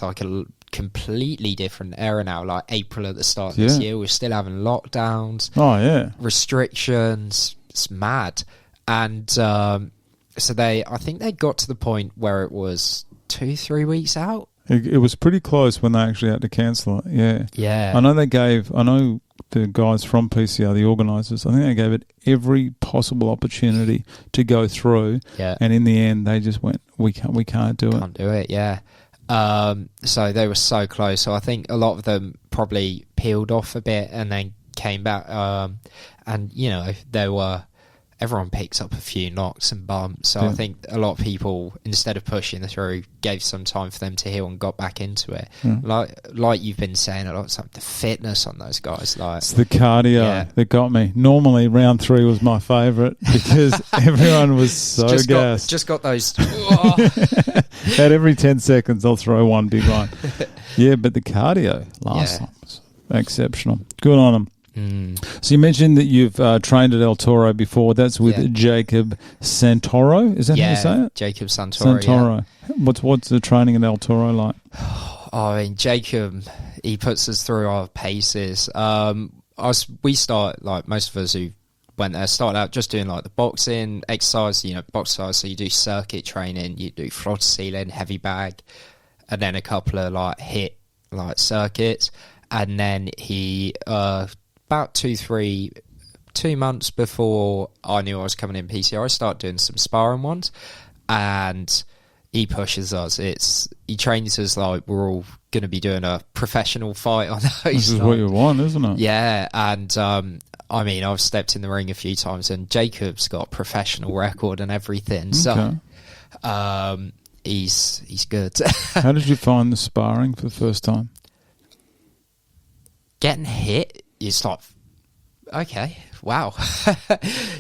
like a completely different era now. Like April at the start of this year, we're still having lockdowns. Oh yeah, restrictions. It's mad. And so I think they got to the point where it was 2-3 weeks out. It was pretty close when they actually had to cancel it. Yeah, yeah. I know the guys from PCR, the organisers, I think they gave it every possible opportunity to go through. Yeah. And in the end, they just went, we can't do it. Can't do it. Yeah. So they were so close. So I think a lot of them probably peeled off a bit and then came back. And everyone picks up a few knocks and bumps. So I think a lot of people, instead of pushing through, gave some time for them to heal and got back into it. Like you've been saying a lot, it's like the fitness on those guys. Like it's the cardio that got me. Normally, round 3 was my favourite because everyone was so gassed. Just got those. At every 10 seconds, I'll throw one big one. Yeah, but the cardio last time was exceptional. Good on them. So you mentioned that you've trained at El Toro before. That's with Jacob Santoro. Is that how you say it? Jacob Santoro. Yeah. What's the training at El Toro like? I mean, Jacob, he puts us through our paces. We start, like most of us who went there, started out just doing like the boxing exercise, box size. So you do circuit training, you do floor to ceiling, heavy bag, and then a couple of like hit like circuits. And then he about 2 months before I knew I was coming in PCR, I started doing some sparring ones, and he pushes us. He trains us like we're all going to be doing a professional fight on those. This is what you want, isn't it? Yeah, and I've stepped in the ring a few times, and Jacob's got a professional record and everything. So he's good. How did you find the sparring for the first time? Getting hit is like, okay, wow.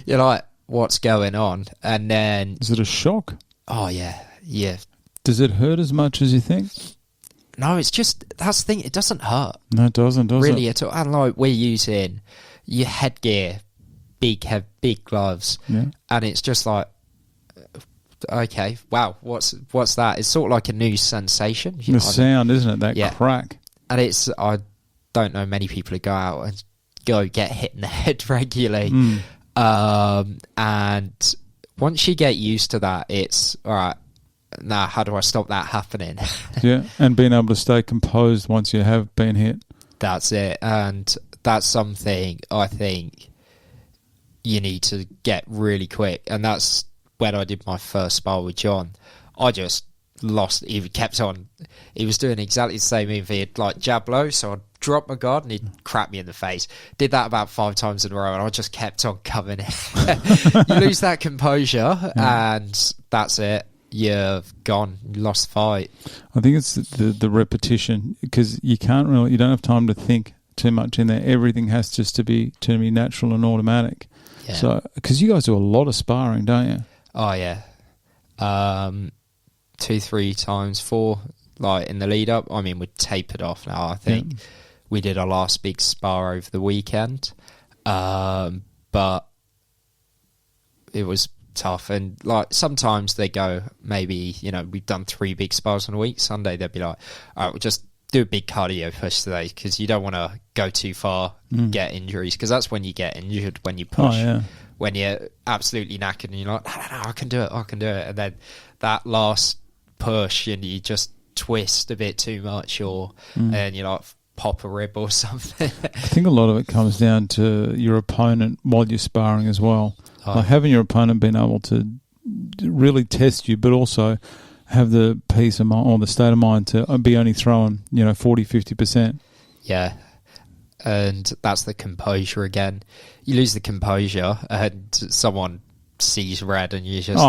You're like, what's going on? And then... Is it a shock? Oh, yeah. Does it hurt as much as you think? No, it's just, that's the thing, it doesn't hurt. No, it doesn't, does really, it? Really, at all. And like, we're using your headgear, big gloves, and it's just like, okay, wow, what's that? It's sort of like a new sensation. The sound, isn't it? That crack. And it's, I don't know many people who go out and go get hit in the head regularly. And once you get used to that, it's, all right, now how do I stop that happening? Yeah, and being able to stay composed once you have been hit. That's it. And that's something I think you need to get really quick. And that's when I did my first spar with John. I just lost. He kept on. He was doing exactly the same move. He'd like jab low, so I'd drop my guard and he'd crap me in the face. Did that about 5 times in a row, and I just kept on coming in. You lose that composure, and that's it. You've gone. You lost the fight. I think it's the repetition, because you don't have time to think too much in there. Everything has just to be natural and automatic. Yeah. So, because you guys do a lot of sparring, don't you? Oh yeah, 2, 3 times, 4, like in the lead up. I mean, we're tapered off now. I think we did our last big spar over the weekend, but it was tough. And like sometimes they go, maybe, we've done 3 big spars in a week. Sunday they'd be like, all right, we'll just do a big cardio push today, because you don't want to go too far, get injuries, because that's when you get injured, when you push. When you're absolutely knackered and you're like, no, I can do it. And then that last push and you just twist a bit too much, and you like pop a rib or something. I think a lot of it comes down to your opponent while you're sparring as well. Like having your opponent being able to really test you, but also have the peace of mind or the state of mind to be only throwing 40-50%. Yeah. And that's the composure again. You lose the composure and someone sees red and you just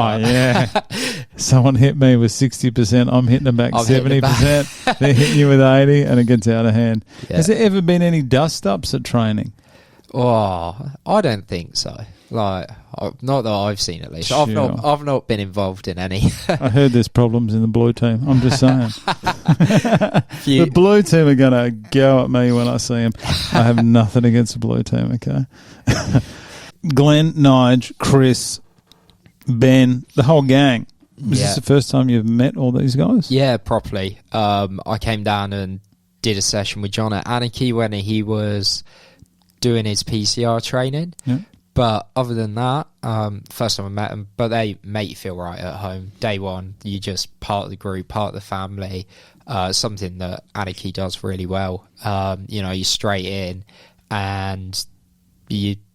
someone hit me with 60%, I'm hitting them back 70%. They're hitting you with 80 and it gets out of hand. Has there ever been any dust-ups at training? Oh, I don't think so. Like, not that I've seen, at least. Sure. I've not been involved in any. I heard there's problems in the blue team. I'm just saying. The blue team are going to go at me when I see them. I have nothing against the blue team, okay? Glenn, Nige, Chris, Ben, the whole gang. Was this the first time you've met all these guys? Yeah, properly. I came down and did a session with John at Anarchy when he was doing his PCR training. Yeah. But other than that, first time I met them, but they make you feel right at home. Day one, you just part of the group, part of the family, something that Anarchy does really well. You're straight in and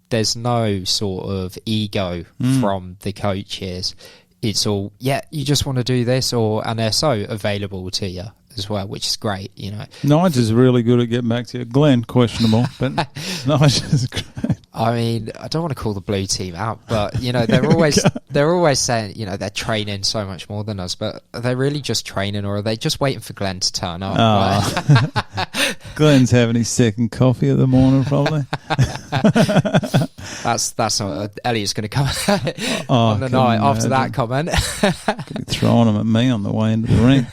there's no sort of ego from the coaches. It's all, you just want to do this, and they're so available to you as well, which is great, Nige is really good at getting back to you. Glenn, questionable, but Nige is great. I mean, I don't want to call the blue team out, but they're always saying, they're training so much more than us, but are they really just training, or are they just waiting for Glenn to turn up? Oh. Glenn's having his second coffee of the morning, probably. That's not Elliot's going to come on the night after that comment. Could be throwing them at me on the way into the ring.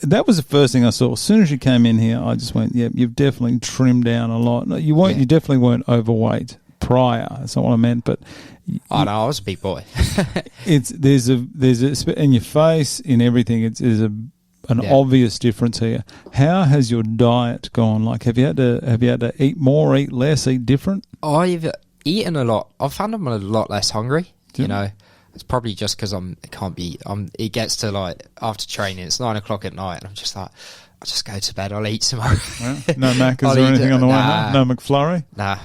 That was the first thing I saw. As soon as you came in here, I just went, you've definitely trimmed down a lot. You weren't. You definitely weren't overweight prior. That's not what I meant. But no, I was a big boy. there's a in your face, in everything. There's an obvious difference here. How has your diet gone? Like, have you had to eat more, eat less, eat different? I've eaten a lot. I've found I'm a lot less hungry. It's probably just because it gets to like after training, it's 9 o'clock at night, and I'm just like, I'll just go to bed. I'll eat some more. No Macca's or anything on the way home? No McFlurry? No.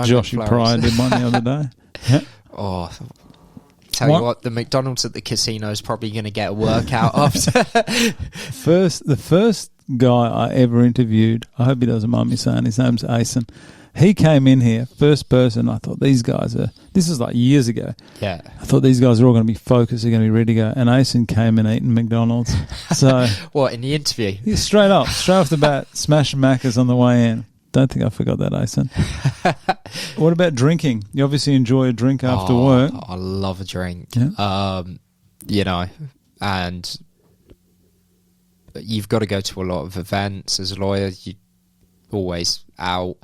Joshy Pryor did one the other day. Yeah. Oh, tell you what, the McDonald's at the casino is probably going to get a workout after. The first guy I ever interviewed, I hope he doesn't mind me saying, his name's Asen. He came in here, first person. I thought these guys are. This is like years ago. Yeah. I thought these guys are all going to be focused. They're going to be ready to go. And Asen came in eating McDonald's. So what, in the interview? Yeah, straight off the bat, smashing Macca's on the way in. Don't think I forgot that, Asen. What about drinking? You obviously enjoy a drink after work. I love a drink. Yeah. You know, and you've got to go to a lot of events as a lawyer. You always out.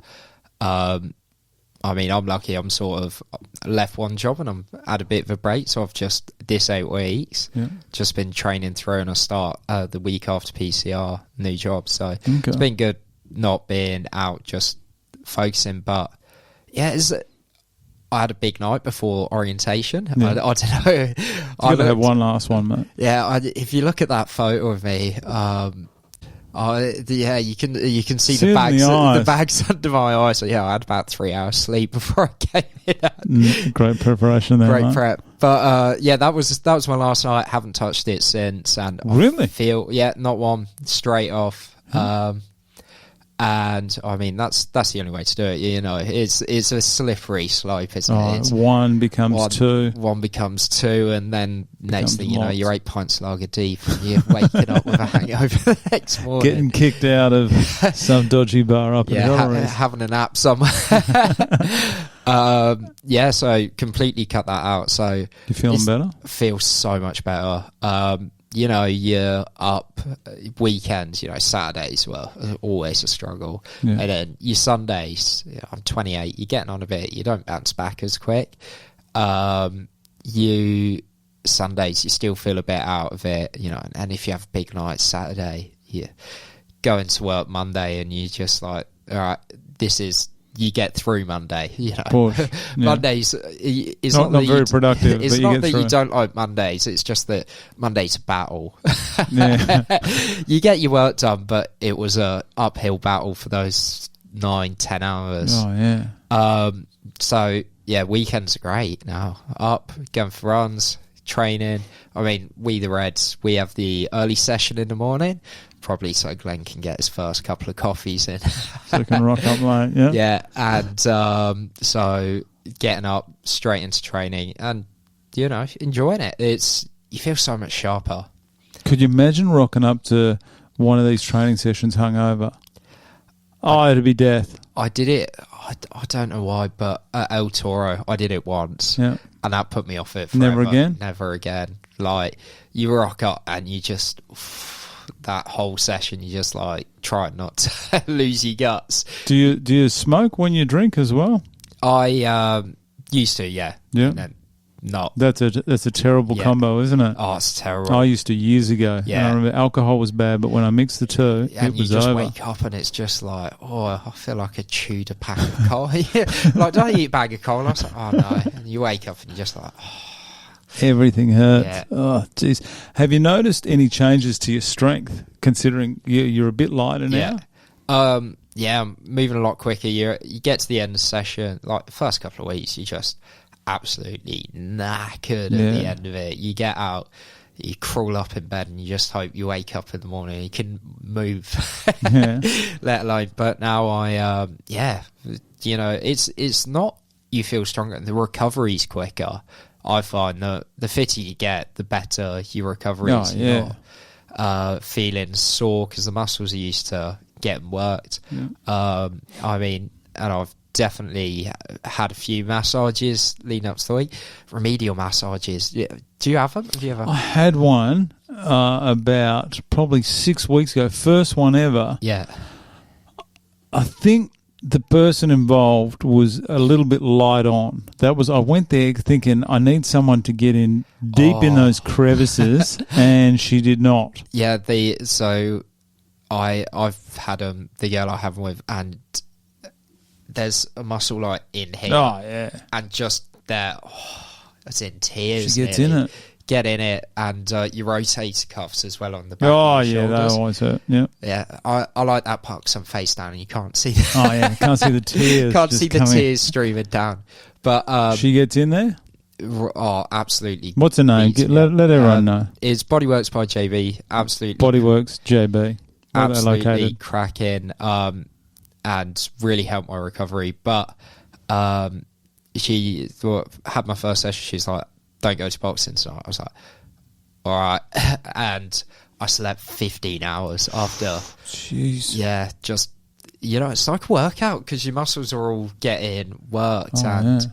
I mean, I'm lucky. I'm sort of left one job and I'm had a bit of a break. So I've just this 8 weeks just been training through, and I start the week after PCR, new job. So it's been good not being out, just focusing. But yeah, I had a big night before orientation. Yeah. I don't know. You've got to have one last one, mate. Yeah, if you look at that photo of me, yeah, you can see the bags under my eyes. So yeah, I had about 3 hours sleep before I came in. Great preparation there. Great prep. But yeah, that was my last night. Haven't touched it since. And really? Not one, straight off. And I mean that's the only way to do it. You know, it's a slippery slope, isn't it? One becomes two, and then next thing you know, you're 8 pints lager deep, and you're waking up with a hangover the next morning, getting kicked out of some dodgy bar up in having a nap somewhere. Yeah, so completely cut that out. So you feeling better? Feel so much better. You know, you're up weekends, you know, Saturdays, well, always a struggle. Yeah. And then your Sundays, I'm 28, you're getting on a bit, you don't bounce back as quick. Sundays, you still feel a bit out of it, you know, and if you have a big night Saturday, you go into work Monday and you just like, all right, you get through Monday, you know. Yeah. Mondays is not very productive. It's not that you don't like Mondays. It's just that Monday's a battle. You get your work done, but it was a uphill battle for those 9-10 hours. Oh yeah. So yeah, weekends are great now. Up, going for runs, training. I mean, we the Reds, we have the early session in the morning. Probably so Glenn can get his first couple of coffees in. So he can rock up late, yeah. Yeah, and so getting up straight into training and, you know, enjoying it. You feel so much sharper. Could you imagine rocking up to one of these training sessions hungover? It'd be death. I did it, I don't know why, but at El Toro, I did it once. Yeah. And that put me off it forever. Never again. Like, you rock up and you just... that whole session, you just like try not to lose your guts. Do you smoke when you drink as well? I used to, yeah. Not. That's a terrible combo, isn't it? Oh, it's terrible. I used to years ago. Yeah. And I remember alcohol was bad, but when I mixed the two, it was over. And you just wake up and it's just like, I feel like I chewed a pack of coal. Like, don't I eat a bag of coal? I was like, oh no. And you wake up and you're just like, everything hurts. Yeah. Oh, jeez. Have you noticed any changes to your strength, considering you're a bit lighter now? Yeah, I'm moving a lot quicker. You get to the end of the session, like the first couple of weeks, you're just absolutely knackered at the end of it. You get out, you crawl up in bed, and you just hope you wake up in the morning and you can move, let alone. But now you know, it's not you feel stronger, the recovery's quicker. I find that the fitter you get, the better your recovery is. You're not feeling sore because the muscles are used to getting worked. Yeah. I mean, and I've definitely had a few massages leading up to the week. Remedial massages. Do you have them? Have you ever? I had one about probably 6 weeks ago. First one ever. Yeah. I think the person involved was a little bit light on. I went there thinking I need someone to get in deep in those crevices, and she did not. Yeah, I've had the girl I have them with, and there's a muscle like in here. Oh yeah, and just there, it's in tears. She gets in it. Get in it, and your rotator cuffs as well on the back. Oh yeah, they always hurt. Yeah, yeah. I like that part because I'm face down and you can't see. Oh yeah, can't see the tears. Can't see the tears streaming down. But she gets in there. Oh, absolutely. What's her name? Let everyone know. It's Bodyworks by JB. Absolutely. Bodyworks JB. Absolutely cracking. and really helped my recovery. But she had my first session. She's like, "Don't go to boxing tonight." I was like, "All right," and I slept 15 hours after. Jeez. Yeah, just, it's like a workout because your muscles are all getting worked. And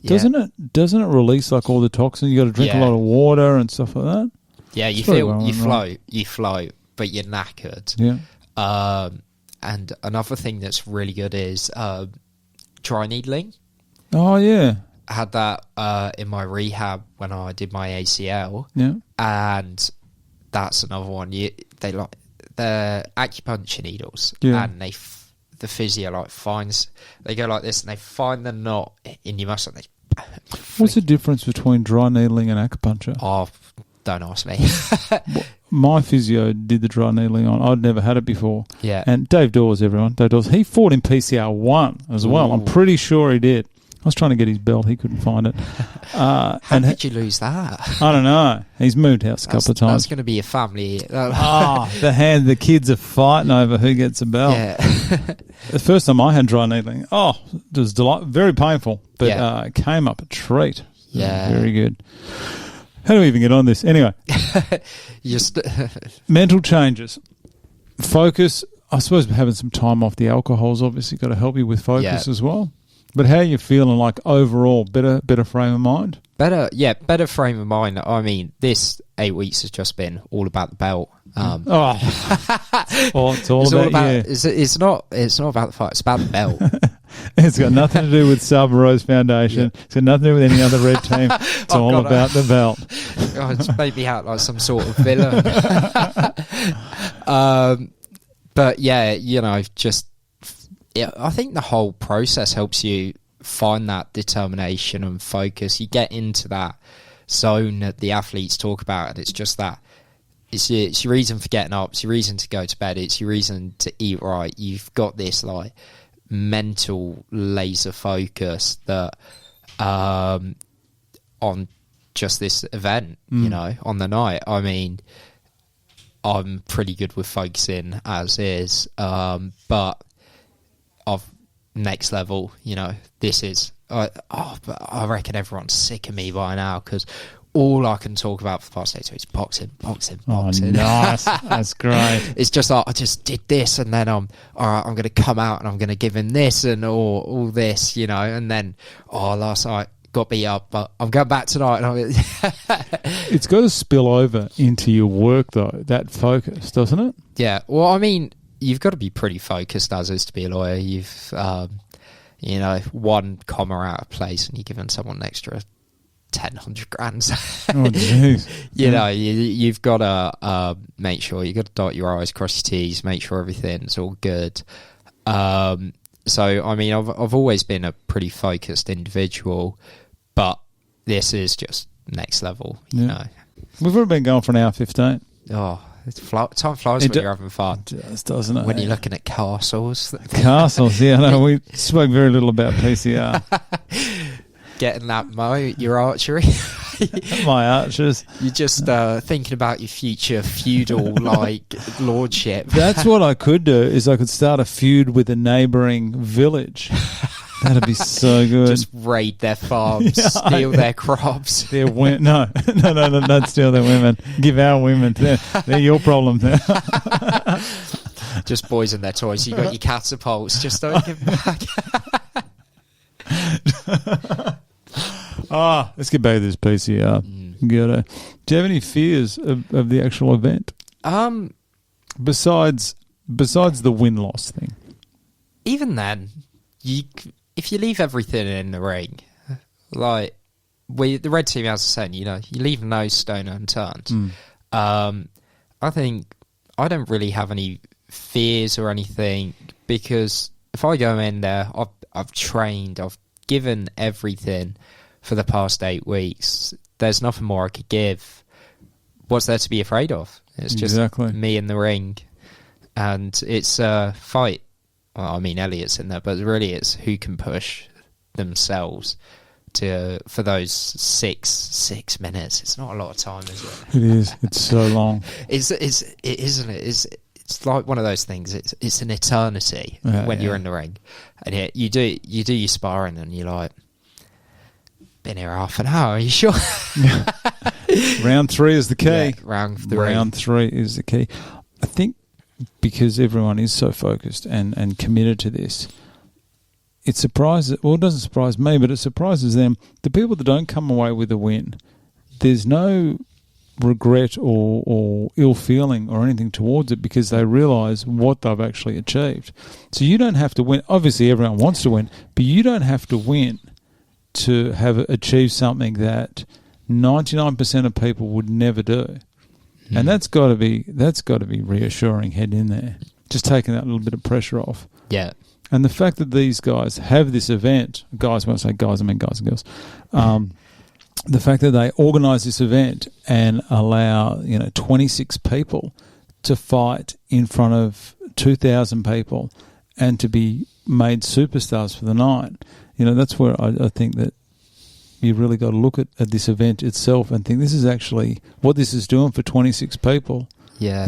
yeah. Doesn't it release like all the toxins? You got to drink a lot of water and stuff like that. Yeah, you float, but you're knackered. Yeah. And another thing that's really good is dry needling. Oh yeah. I had that in my rehab when I did my ACL. Yeah. And that's another one. They like the acupuncture needles, and the physio they go like this, and they find the knot in your muscle. What's the difference between dry needling and acupuncture? Oh, don't ask me. My physio did the dry needling on. I'd never had it before. Yeah. And Dave Dawes, everyone. Dave Dawes, he fought in PCR 1 as well. Ooh. I'm pretty sure he did. I was trying to get his belt. He couldn't find it. How did you lose that? I don't know. He's moved house a couple of times. That's going to be a family. The kids are fighting over who gets a belt. Yeah. The first time I had dry needling, it was very painful, but it came up a treat. Yeah. Very good. How do we even get on this? Anyway. Mental changes. Focus. I suppose having some time off the alcohol's obviously got to help you with focus as well. But how are you feeling, like, overall? Better frame of mind? Better frame of mind. I mean, this 8 weeks has just been all about the belt. It's all about it's not about the fight, it's about the belt. It's got nothing to do with Sub Rose Foundation. It's got nothing to do with any other red team. It's all about the belt. It's made me out like some sort of villain. But I think the whole process helps you find that determination and focus. You get into that zone that the athletes talk about, and it's just that. It's your reason for getting up. It's your reason to go to bed. It's your reason to eat right. You've got this like mental laser focus that on just this event, on the night. I mean, I'm pretty good with focusing as is, but of next level, this is. But I reckon everyone's sick of me by now because all I can talk about for the past 8 weeks is boxing. Oh, nice. That's great. It's just like, I just did this, and then I'm going to come out and I'm going to give him this and all this, and then, last night got beat up, but I'm going back tonight. And it's got to spill over into your work, though, that focus, doesn't it? Yeah. Well, I mean, you've got to be pretty focused as is to be a lawyer. You've, one comma out of place and you're giving someone an extra 100 grand. Jeez. You've got to make sure you got to dot your I's, cross your T's, make sure everything's all good. So I mean, I've always been a pretty focused individual, but this is just next level. You know, we've already been going for an hour 15. Oh, time flies when you're having fun. It does, doesn't it? When you're looking at castles. Castles, yeah. No, we spoke very little about PCR. Getting that moat, your archery. My archers. You're just thinking about your future feudal lordship. That's what I could do, is I could start a feud with a neighbouring village. That'd be so good. Just raid their farms, steal their crops. No, don't steal their women. Give our women. They're your problem now. Just boys and their toys. You got your catapults. Just don't give them back. Let's get back to this PCR. Do you have any fears of the actual event? Besides the win-loss thing. Even then, if you leave everything in the ring, like the red team has a saying, you leave no stone unturned. I think I don't really have any fears or anything, because if I go in there, I've trained, I've given everything for the past 8 weeks. There's nothing more I could give. What's there to be afraid of? It's just me in the ring, and it's a fight. Well, I mean, Elliot's in there, but really it's who can push themselves for those six minutes. It's not a lot of time, is it? It is. It's so long. Isn't it? It's it's like one of those things. It's an eternity when you're in the ring, and you do your sparring, and you're like, been here half an hour. Are you sure? Round 3 is the key. Yeah, round 3 is the key. I think because everyone is so focused and committed to this, it doesn't surprise me, but it surprises them. The people that don't come away with a win, there's no regret or ill feeling or anything towards it because they realise what they've actually achieved. So you don't have to win. Obviously, everyone wants to win, but you don't have to win to have achieved something that 99% of people would never do. And that's got to be reassuring heading in there. Just taking that little bit of pressure off. Yeah. And the fact that these guys have this event, guys, when I say guys, I mean guys and girls. The fact that they organise this event and allow 26 people to fight in front of 2,000 people and to be made superstars for the night, that's where I think that you've really got to look at this event itself and think this is actually what this is doing for 26 people. Yeah.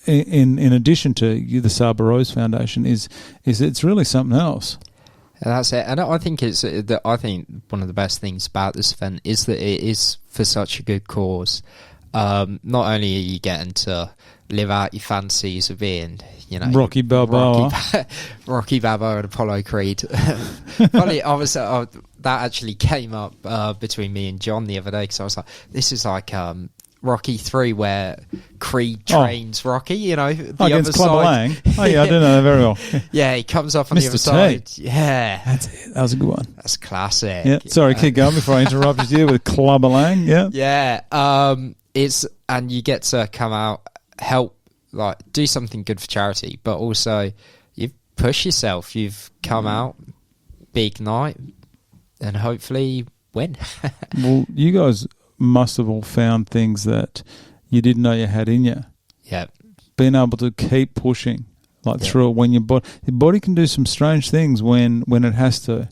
In addition to the Sabre Rose Foundation, is it's really something else. And that's it. And I think I think one of the best things about this event is that it is for such a good cause. Not only are you getting to live out your fantasies of being, Rocky Balboa, Rocky Balboa and Apollo Creed. Funny, that actually came up between me and John the other day because I was like, this is like Rocky 3 where Creed trains Rocky, the against other Clubber side. Lang. Oh yeah, I do know that very well. Yeah, he comes off on Mr. the other side. Yeah, that's it. That was a good one. That's classic. Yeah, sorry, keep going before I interrupted you with Clubber Lang. Yeah, yeah. And you get to come out, help, do something good for charity, but also you've pushed yourself. You've come out, big night, and hopefully win. Well, you guys must have all found things that you didn't know you had in you. Yeah. Being able to keep pushing through it when your body can do some strange things when it has to.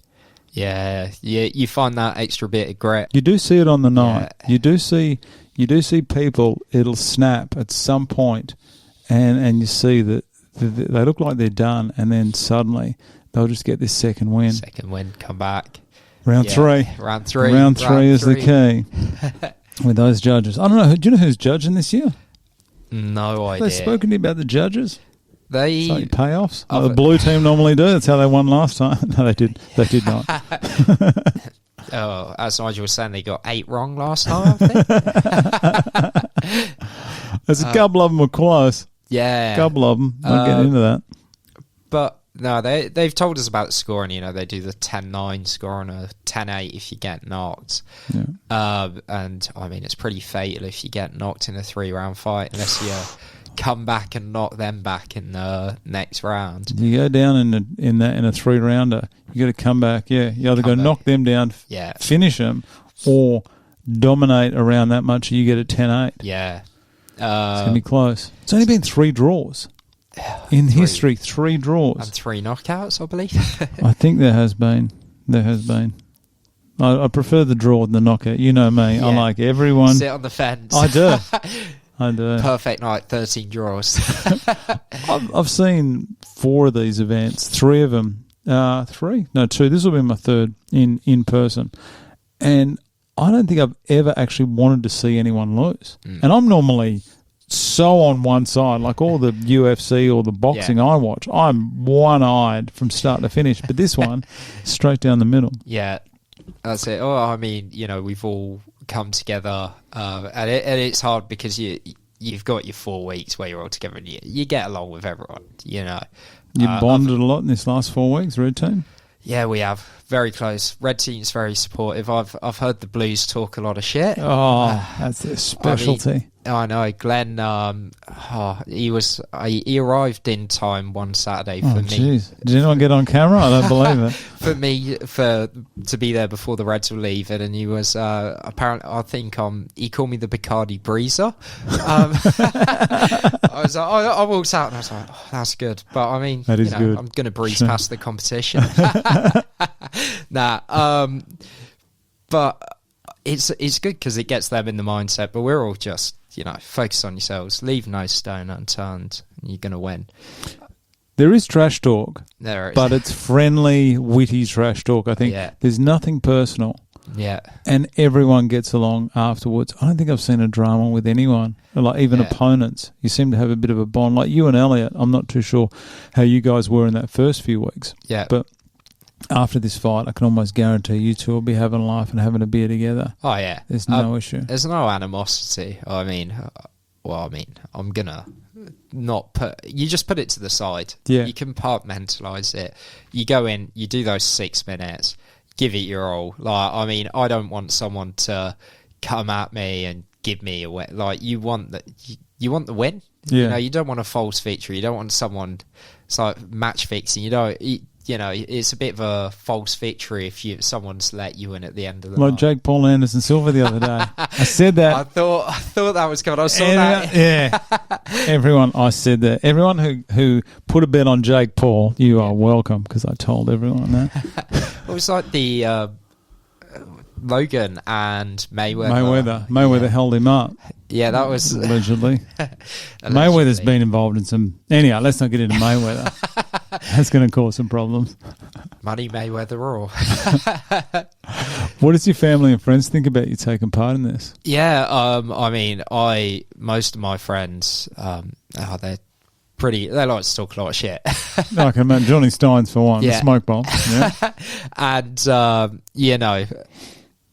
Yeah, you find that extra bit of grit. You do see it on the night. Yeah. You do see people, it'll snap at some point and you see that they look like they're done and then suddenly they'll just get this second win. Come back. Round 3. Round 3. Round 3 is the key with those judges. I don't know. Do you know who's judging this year? No idea. Have they spoken to you about the judges? They payoffs? The blue team normally do. That's how they won last time. No, they did. They did not. Oh, as Nigel was saying, they got 8 wrong last time, I think. There's a couple of them were close. Yeah. A couple of them. I'll get into that. But no, they've told us about scoring. They do the 10-9 score and a 10-8 if you get knocked. Yeah. And I mean, it's pretty fatal if you get knocked in a 3-round fight unless you come back and knock them back in the next round. You go down in a 3-rounder. You got to come back. Yeah, you either knock them down, finish them, or dominate around that much. You get a 10-8. Yeah, it's gonna be close. It's only been 3 draws in history. 3 draws and 3 knockouts, I believe. I think there has been. I prefer the draw than the knockout. You know me. Yeah. I like everyone. Sit on the fence. I do. I do. Perfect night, 13 draws. I've seen 4 of these events, 3 of them. 3? No, 2. This will be my 3rd in person. And I don't think I've ever actually wanted to see anyone lose. And I'm normally so on one side, like all the UFC or the boxing I watch. I'm one-eyed from start to finish. But this one, straight down the middle. Yeah, that's it. Oh, I mean, we've all come together, and it's hard because you've got your 4 weeks where you're all together and you get along with everyone. You bonded a lot in this last 4 weeks, Red Team. Yeah, we have. Very close. Red Team's very supportive. I've heard the Blues talk a lot of shit. Oh, that's their specialty. I know. Glenn, he arrived in time one Saturday for me. Jeez. Did anyone get on camera? I don't believe it. For me, to be there before the Reds were leaving, and he was apparently, I think he called me the Bacardi Breezer. I was like, I walked out and I was like, that's good. But I mean, that is good. I'm going to breeze past the competition. But it's good because it gets them in the mindset. But we're all just, focus on yourselves, leave no stone unturned, and you're going to win. There is trash talk. There is. But it's friendly, witty trash talk. I think there's nothing personal. Yeah. And everyone gets along afterwards. I don't think I've seen a drama with anyone, like even opponents. You seem to have a bit of a bond. Like you and Elliot, I'm not too sure how you guys were in that first few weeks. Yeah. But after this fight, I can almost guarantee you two will be having a laugh and having a beer together. Oh, yeah. There's no issue. There's no animosity. I'm going to not put... You just put it to the side. Yeah. You compartmentalise it. You go in, you do those 6 minutes, give it your all. I don't want someone to come at me and give me a win. You want the win. Yeah. You don't want a false victory. You don't want someone... It's like match fixing. It's a bit of a false victory if someone's let you in at the end of the night. Like Jake Paul, Anderson Silva the other day. I said that. I thought that was coming. I saw that. Yeah. I said that. Everyone who put a bet on Jake Paul, you are welcome, because I told everyone that. It was like the Logan and Mayweather. Mayweather held him up. Yeah, that was... Allegedly. Mayweather's been involved in some... Anyhow, let's not get into Mayweather. That's going to cause some problems. Money Mayweather or... What does your family and friends think about you taking part in this? Yeah, most of my friends, they're pretty... They like to talk a lot of shit. I can imagine. Johnny Steins, for one. The smoke bomb. Yeah.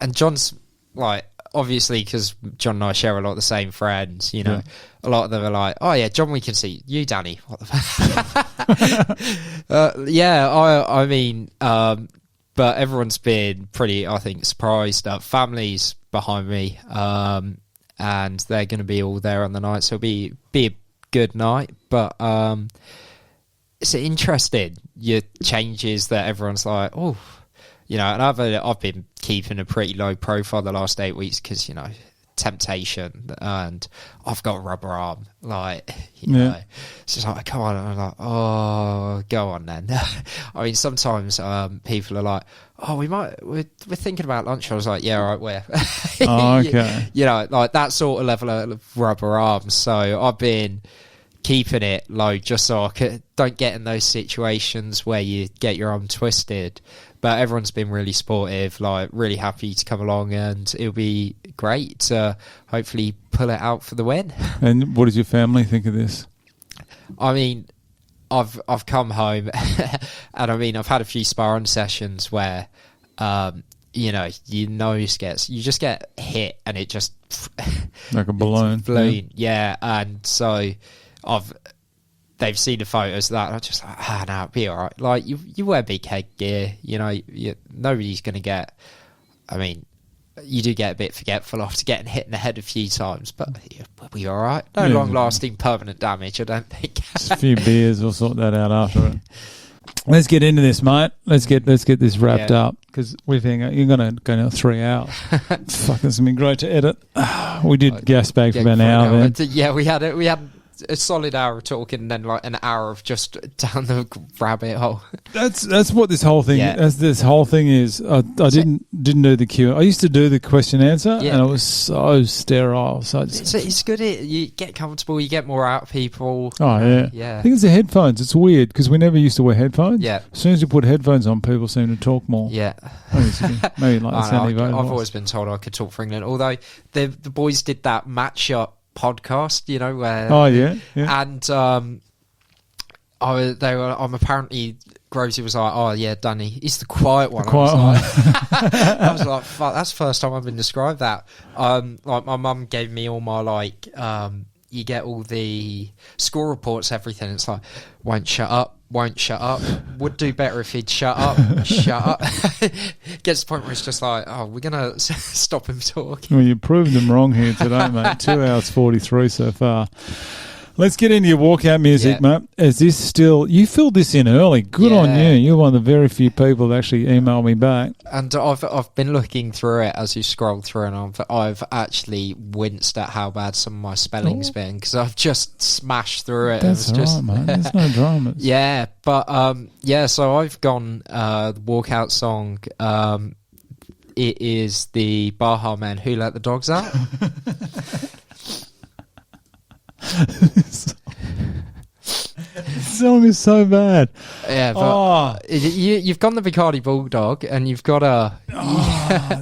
And John's like... Obviously, because John and I share a lot of the same friends, a lot of them are like, oh, yeah, John, we can see you, Danny. What the fuck? But everyone's been pretty, I think, surprised. Family's behind me, and they're going to be all there on the night, so it'll be a good night. But it's interesting, your changes that everyone's like, oh, and I've been keeping a pretty low profile the last 8 weeks because, temptation, and I've got a rubber arm. It's just like, come on. And I'm like, oh, go on then. Sometimes people are like, oh, we're thinking about lunch. I was like, yeah, all right, where? Oh, okay. That sort of level of rubber arm. So I've been keeping it low just so I don't get in those situations where you get your arm twisted. But everyone's been really supportive, really happy to come along, and it'll be great to hopefully pull it out for the win. And what does your family think of this? I've come home, and I've had a few sparring sessions where, you just get hit, and it just like a balloon. Yeah, and so they've seen the photos of that, and I'm just like, no, it'll be all right. You wear big headgear, nobody's going to get... you do get a bit forgetful after getting hit in the head a few times, but we'll be all right. No long-lasting permanent damage, I don't think. Just a few beers, we'll sort that out after it. Let's get into this, mate. Let's get this wrapped up, because we think you're going to go now 3 hours. Fuck, this has been great to edit. We did gas bag for about an hour. Yeah, we had a solid hour of talking, and then an hour of just down the rabbit hole. That's what this whole thing. This whole thing is. I didn't do the Q. I used to do the question answer, and it was so sterile. So it's good. You get comfortable. You get more out of people. Oh yeah. I think it's the headphones. It's weird because we never used to wear headphones. Yeah. As soon as you put headphones on, people seem to talk more. Yeah. Maybe like I've always been told I could talk for England. Although the boys did that match up podcast, where and I'm apparently Grozy was like, oh yeah, Danny, he's the quiet one. I was like, fuck, that's the first time I've been described that. My mum gave me all my you get all the score reports, everything. It's like, won't shut up, would do better if he'd shut up, shut up. Gets to the point where it's just like, oh, we're gonna stop him talking. Well, you proved them wrong here today, mate. 2 hours 43 so far. Let's get into your walkout music, mate. Is this still... You filled this in early. Good on you. You're one of the very few people that actually emailed me back. And I've been looking through it as you scroll through, and I've actually winced at how bad some of my spelling's been, because I've just smashed through it. That's all right, mate. There's no dramas. Yeah, but so I've gone the walkout song. it is the Baha Men Who Let the Dogs Out. This song is so bad. Yeah, but you've got the Bacardi Bulldog, and you've got a.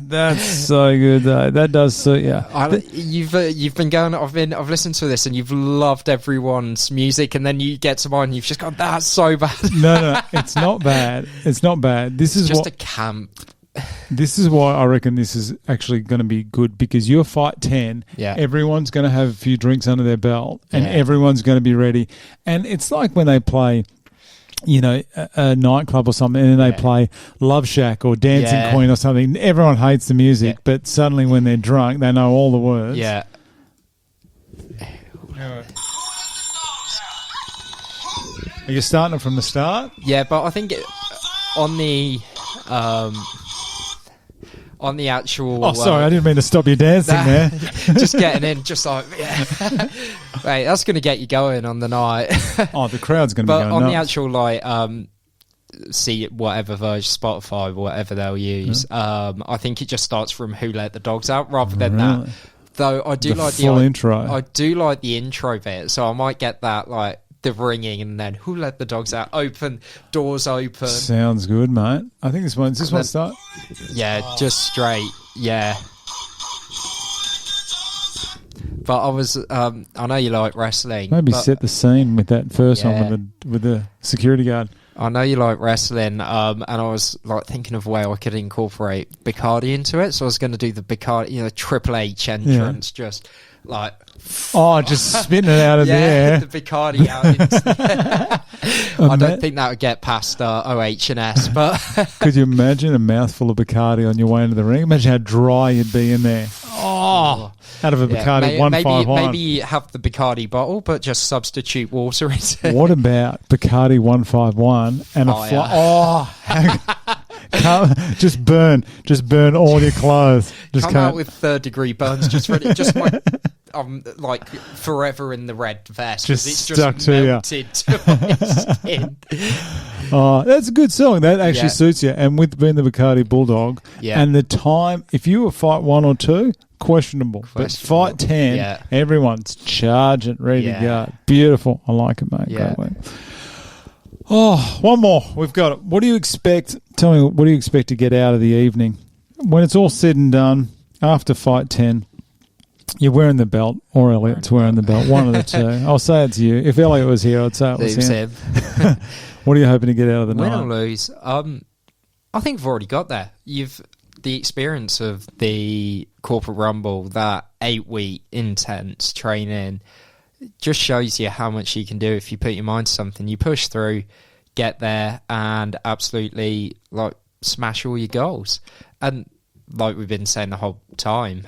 That's so good, though. That does suit you. You've been going. I've listened to this, and you've loved everyone's music, and then you get to mine, and you've just gone, "That's so bad." No, it's not bad. It's not bad. This is just a camp. This is why I reckon this is actually going to be good, because you're fight 10. Yeah. Everyone's going to have a few drinks under their belt, and everyone's going to be ready. And it's like when they play, a nightclub or something, and then they play Love Shack or Dancing Queen or something. Everyone hates the music, but suddenly when they're drunk, they know all the words. Yeah. Are you starting it from the start? Yeah, but I think on the actual... Oh, sorry, I didn't mean to stop you dancing there. Just getting in, just like... Yeah. Right, that's going to get you going on the night. Oh, the crowd's going to be going nuts. But on the actual, see whatever version, Spotify, whatever they'll use, I think it just starts from Who Let the Dogs Out rather than that. Though I do like the intro. I do like the intro bit, so I might get that, like, the ringing, and then Who Let the Dogs Out, open, doors open. Sounds good, mate. I think this one start? Yeah, just straight, yeah. But I was, I know you like wrestling. Maybe set the scene with that first one with the security guard. I know you like wrestling, and I was like thinking of a way I could incorporate Bacardi into it. So I was going to do the Bacardi, Triple H entrance, just like... Oh, just spitting it out of the air. The Bacardi out. I don't think that would get past OH&S, but... Could you imagine a mouthful of Bacardi on your way into the ring? Imagine how dry you'd be in there. Oh, out of a Bacardi 151. Maybe have the Bacardi bottle, but just substitute water into it. What about Bacardi 151 and a just burn all your clothes. Just come out with third-degree burns, just ready, just like forever in the red vest. Just it's stuck just to melted to my skin. Oh, that's a good song. That actually suits you. And with being the Bacardi Bulldog, and the time, if you were fight 1 or 2, questionable. But fight 10, everyone's charging, ready to go. Beautiful. I like it, mate. Yeah. Great. Oh, one more. We've got it. What do you expect? Tell me, what do you expect to get out of the evening? When it's all said and done, after fight 10, you're wearing the belt, or Elliot's wearing the belt. One of the two. I'll say it to you. If Elliot was here, I'd say it was him. What are you hoping to get out of the night? Win or lose? I think we've already got there. The experience of the Corporate Rumble, that 8-week intense training, just shows you how much you can do if you put your mind to something. You push through, get there, and absolutely smash all your goals. And like we've been saying the whole time,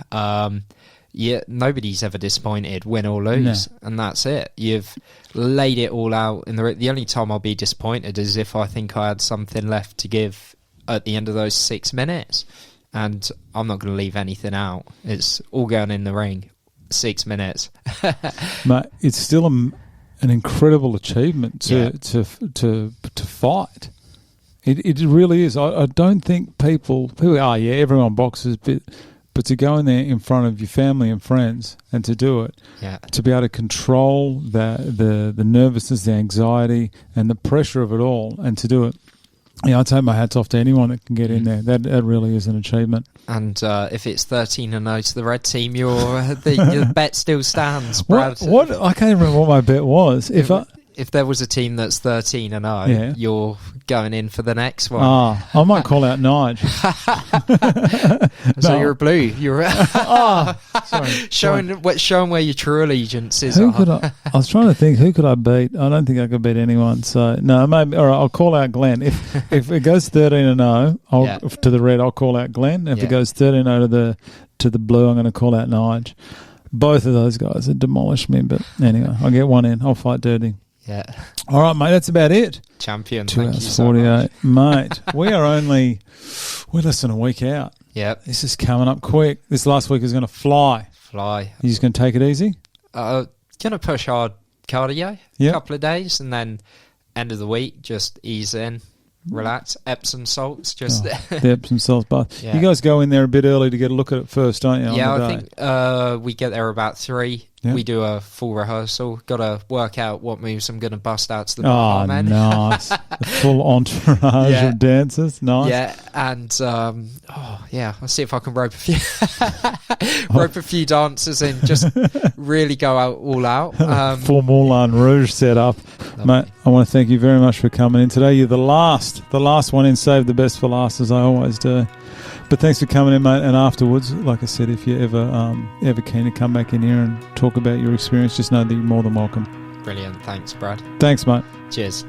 nobody's ever disappointed, win or lose, and that's it. You've laid it all out. The only time I'll be disappointed is if I think I had something left to give at the end of those 6 minutes, and I'm not going to leave anything out. It's all going in the ring. 6 minutes. Mate, it's still an incredible achievement to fight. It really is. I don't think people everyone boxes, but to go in there in front of your family and friends and to do it, to be able to control the nervousness, the anxiety, and the pressure of it all, and to do it. Yeah, I take my hats off to anyone that can get in there. That really is an achievement. And if it's 13-0 to the red team, your bet still stands, Brad. What? I can't even remember what my bet was. If there was a team that's 13-0, you're going in for the next one. I might call out Nige. So you're a blue. You're sorry. Showing where your true allegiance is. I was trying to think, who could I beat? I don't think I could beat anyone. So no, maybe. All right, I'll call out Glenn. If it goes 13-0, to the red, I'll call out Glenn. If it goes 13-0 to the blue, I'm going to call out Nige. Both of those guys have demolished me, but anyway, I'll get one in. I'll fight dirty. Yeah. All right, mate, that's about it. Champion. 2 Thank hours you so 48. much. Mate, we're less than a week out. Yep. This is coming up quick. This last week is going to fly. You just going to take it easy? Going to push hard cardio a couple of days, and then end of the week, just ease in, relax. Epsom salts, just the Epsom salts bath. Yeah. You guys go in there a bit early to get a look at it first, don't you? Yeah, I think we get there about 3. Yep. We do a full rehearsal. Got to work out what moves I'm going to bust out to the barman. Oh, nice. A full entourage of dancers. Nice. Yeah, and I'll see if I can rope a few dancers and just really go out all out. Full Moulin Rouge set up. Mate, I want to thank you very much for coming in today. You're the last one in. Save the best for last, as I always do. But thanks for coming in, mate. And afterwards, like I said, if you're ever keen to come back in here and talk about your experience, just know that you're more than welcome. Brilliant. Thanks, Brad. Thanks, mate. Cheers.